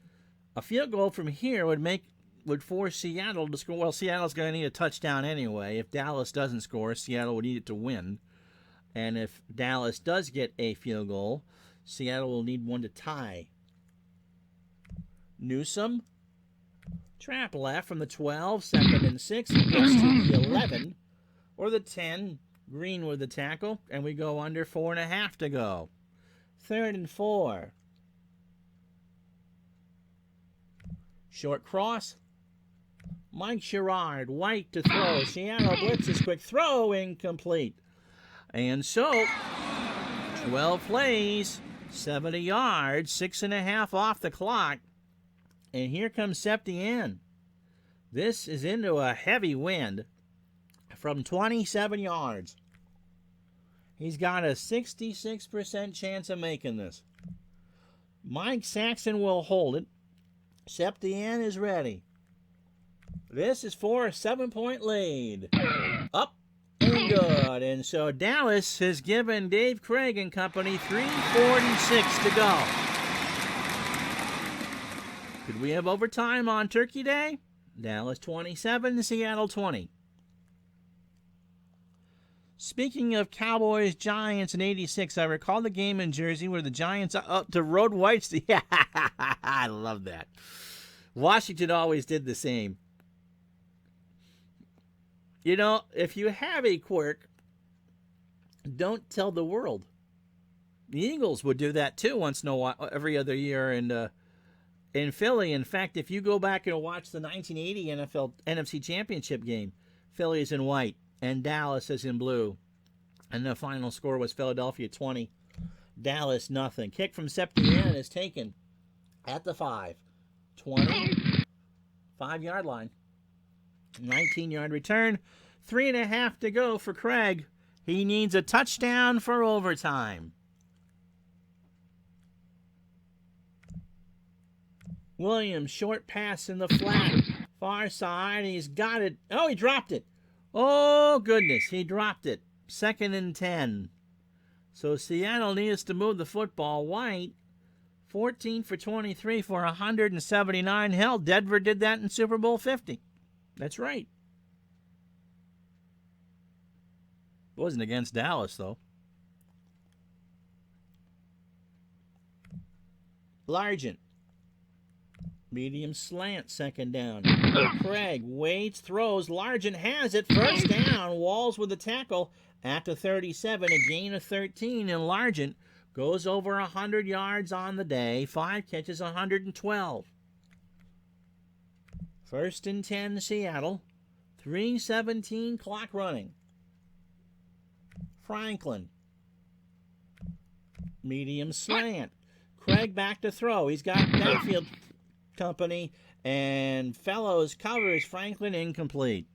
A field goal from here would force Seattle to score. Well, Seattle's going to need a touchdown anyway. If Dallas doesn't score, Seattle would need it to win. And if Dallas does get a field goal, Seattle will need one to tie. Newsome, trap left from the 12, second and 6. He gets to the 11 or the 10. Green with the tackle, and we go under 4.5 to go. Third and 4. Short cross. Mike Sherrard, White to throw. Seattle blitzes, quick throw, incomplete. And so, 12 plays, 70 yards, 6.5 off the clock. And here comes Septien. This is into a heavy wind from 27 yards. He's got a 66% chance of making this. Mike Saxon will hold it. Septien is ready. This is for a 7-point lead. Up and good. And so Dallas has given Dave Craig and company 3:46 to go. Could we have overtime on Turkey Day? Dallas 27, Seattle 20. Speaking of Cowboys, Giants in 86, I recall the game in Jersey where the Giants up to road whites. Yeah, I love that. Washington always did the same. You know, if you have a quirk, don't tell the world. The Eagles would do that too once in a while, every other year in Philly. In fact, if you go back and watch the 1980 NFC Championship game, Philly is in white and Dallas is in blue. And the final score was Philadelphia 20, Dallas nothing. Kick from Septien is taken at the 5. 20, 5-yard line. 19-yard return. 3.5 to go for Craig. He needs a touchdown for overtime. Williams, short pass in the flat. Far side. He's got it. Oh, he dropped it. Oh, goodness. He dropped it. 2nd and 10. So Seattle needs to move the football. White, 14 for 23 for 179. Hell, Denver did that in Super Bowl 50. That's right. It wasn't against Dallas, though. Largent. Medium slant, 2nd down. Craig waits, throws. Largent has it. First down. Walls with the tackle at the 37. A gain of 13. And Largent goes over 100 yards on the day. 5 catches, 112. 1st and 10, Seattle. 3:17 clock running. Franklin. Medium slant. Craig back to throw. He's got backfield company, and Fellows covers. Franklin incomplete.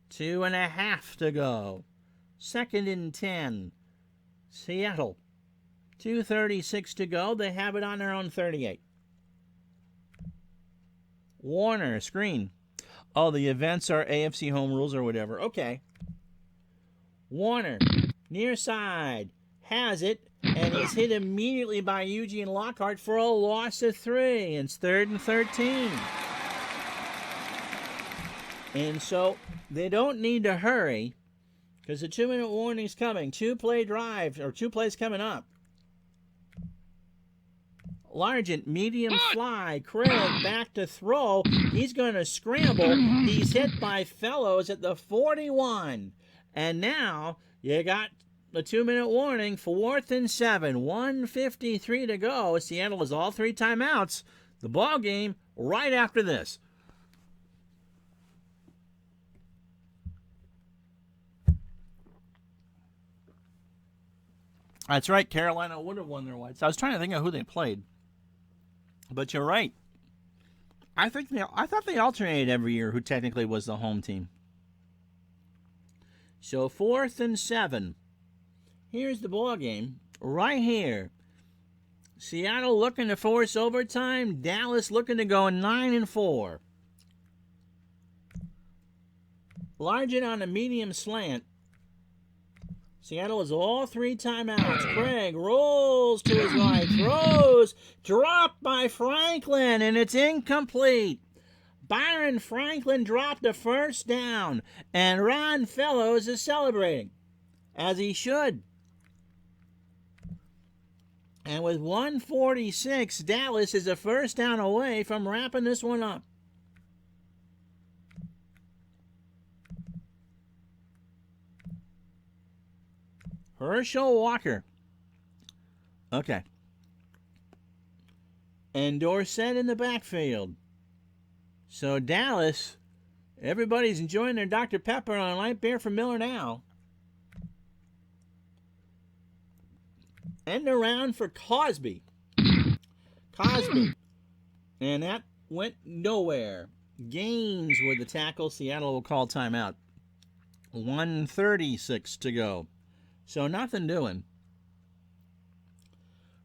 2.5 to go. 2nd and 10. Seattle. 2:36 to go. They have it on their own 38. Warner, screen. Oh, the events are AFC home rules or whatever. Okay. Warner, near side, has it, and he's hit immediately by Eugene Lockhart for a loss of 3. It's 3rd and 13. And so they don't need to hurry because the 2-minute warning's coming. 2-play drive, or 2 plays coming up. Largent, medium fly. Craig back to throw. He's going to scramble. He's hit by Fellows at the 41. And now you got the 2-minute warning. 4th and 7. 1:53 to go. Seattle has all 3 timeouts. The ball game right after this. That's right. Carolina would have won their Whites. I was trying to think of who they played. But you're right. I thought they alternated every year who technically was the home team. So 4th and 7. Here's the ball game right here. Seattle looking to force overtime. Dallas looking to go 9-4. Largent on a medium slant. Seattle has all 3 timeouts. Craig rolls to his right, throws, dropped by Franklin, and it's incomplete. Byron Franklin dropped a 1st down, and Ron Fellows is celebrating, as he should. And with 1:46, Dallas is a 1st down away from wrapping this one up. Herschel Walker. Okay. And Dorsett in the backfield. So Dallas, everybody's enjoying their Dr. Pepper on a light beer from Miller now. End around for Cosby. And that went nowhere. Gaines with the tackle. Seattle will call timeout. 1:36 to go. So nothing doing.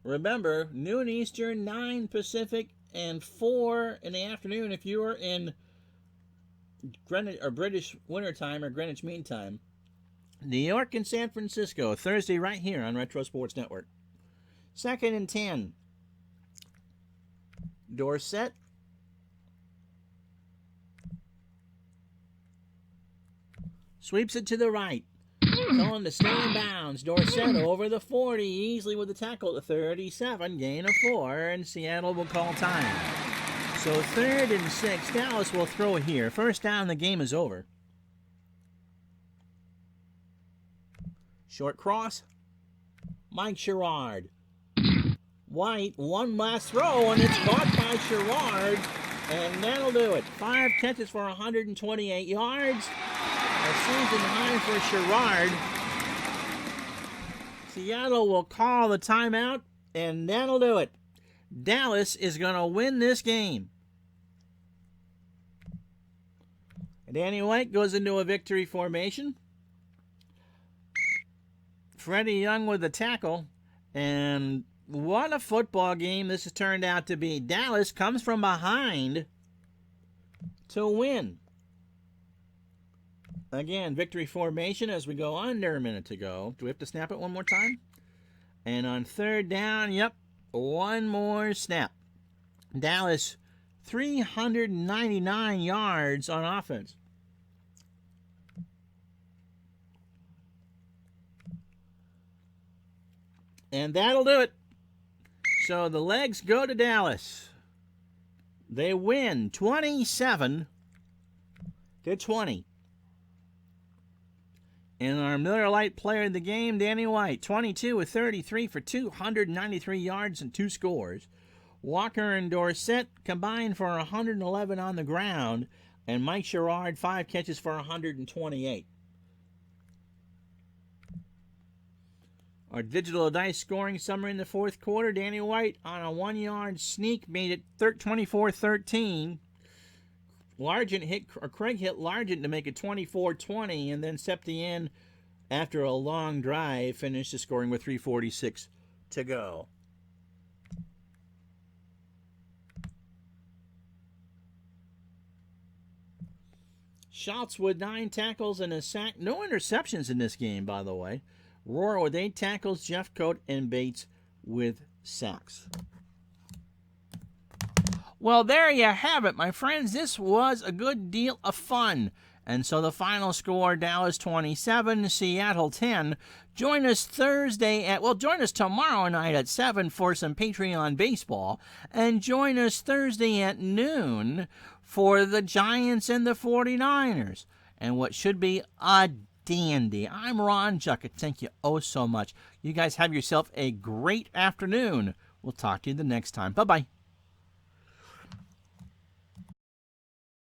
Remember, noon Eastern, 9 Pacific, and 4 in the afternoon if you are in Greenwich or British Wintertime or Greenwich Mean Time. New York and San Francisco, Thursday right here on Retro Sports Network. 2nd and 10. Dorsett. Sweeps it to the right. Going to stay in bounds. Dorsett over the 40, easily with the tackle at the 37, gain of 4, and Seattle will call time. So 3rd and 6, Dallas will throw here. 1st down, the game is over. Short cross. Mike Sherrard. White, one last throw, and it's caught by Sherrard, and that'll do it. 5 catches for 128 yards. A season high for Sherrard. Seattle will call the timeout, and that'll do it. Dallas is going to win this game. Danny White goes into a victory formation. Freddie Young with the tackle, and what a football game this has turned out to be. Dallas comes from behind to win. Again, victory formation as we go under a minute to go. Do we have to snap it one more time? And on 3rd down, yep, one more snap. Dallas, 399 yards on offense. And that'll do it. So the legs go to Dallas. They win 27-20. And our Miller Lite player of the game, Danny White, 22 of 33 for 293 yards and 2 scores. Walker and Dorsett combined for 111 on the ground. And Mike Sherrard, 5 catches for 128. Our digital dice scoring summary in the fourth quarter. Danny White on a 1-yard sneak made it 24-13. Craig hit Largent to make it 24-20, and then Septien, after a long drive, finished the scoring with 3:46 to go. Schultz with 9 tackles and a sack. No interceptions in this game, by the way. Rohr with 8 tackles, Jeffcoat and Bates with sacks. Well, there you have it, my friends. This was a good deal of fun. And so the final score, Dallas 27, Seattle 10. Join us join us tomorrow night at 7 for some Patreon baseball. And join us Thursday at noon for the Giants and the 49ers. And what should be a dandy. I'm Ron Juckett. Thank you oh so much. You guys have yourself a great afternoon. We'll talk to you the next time. Bye-bye.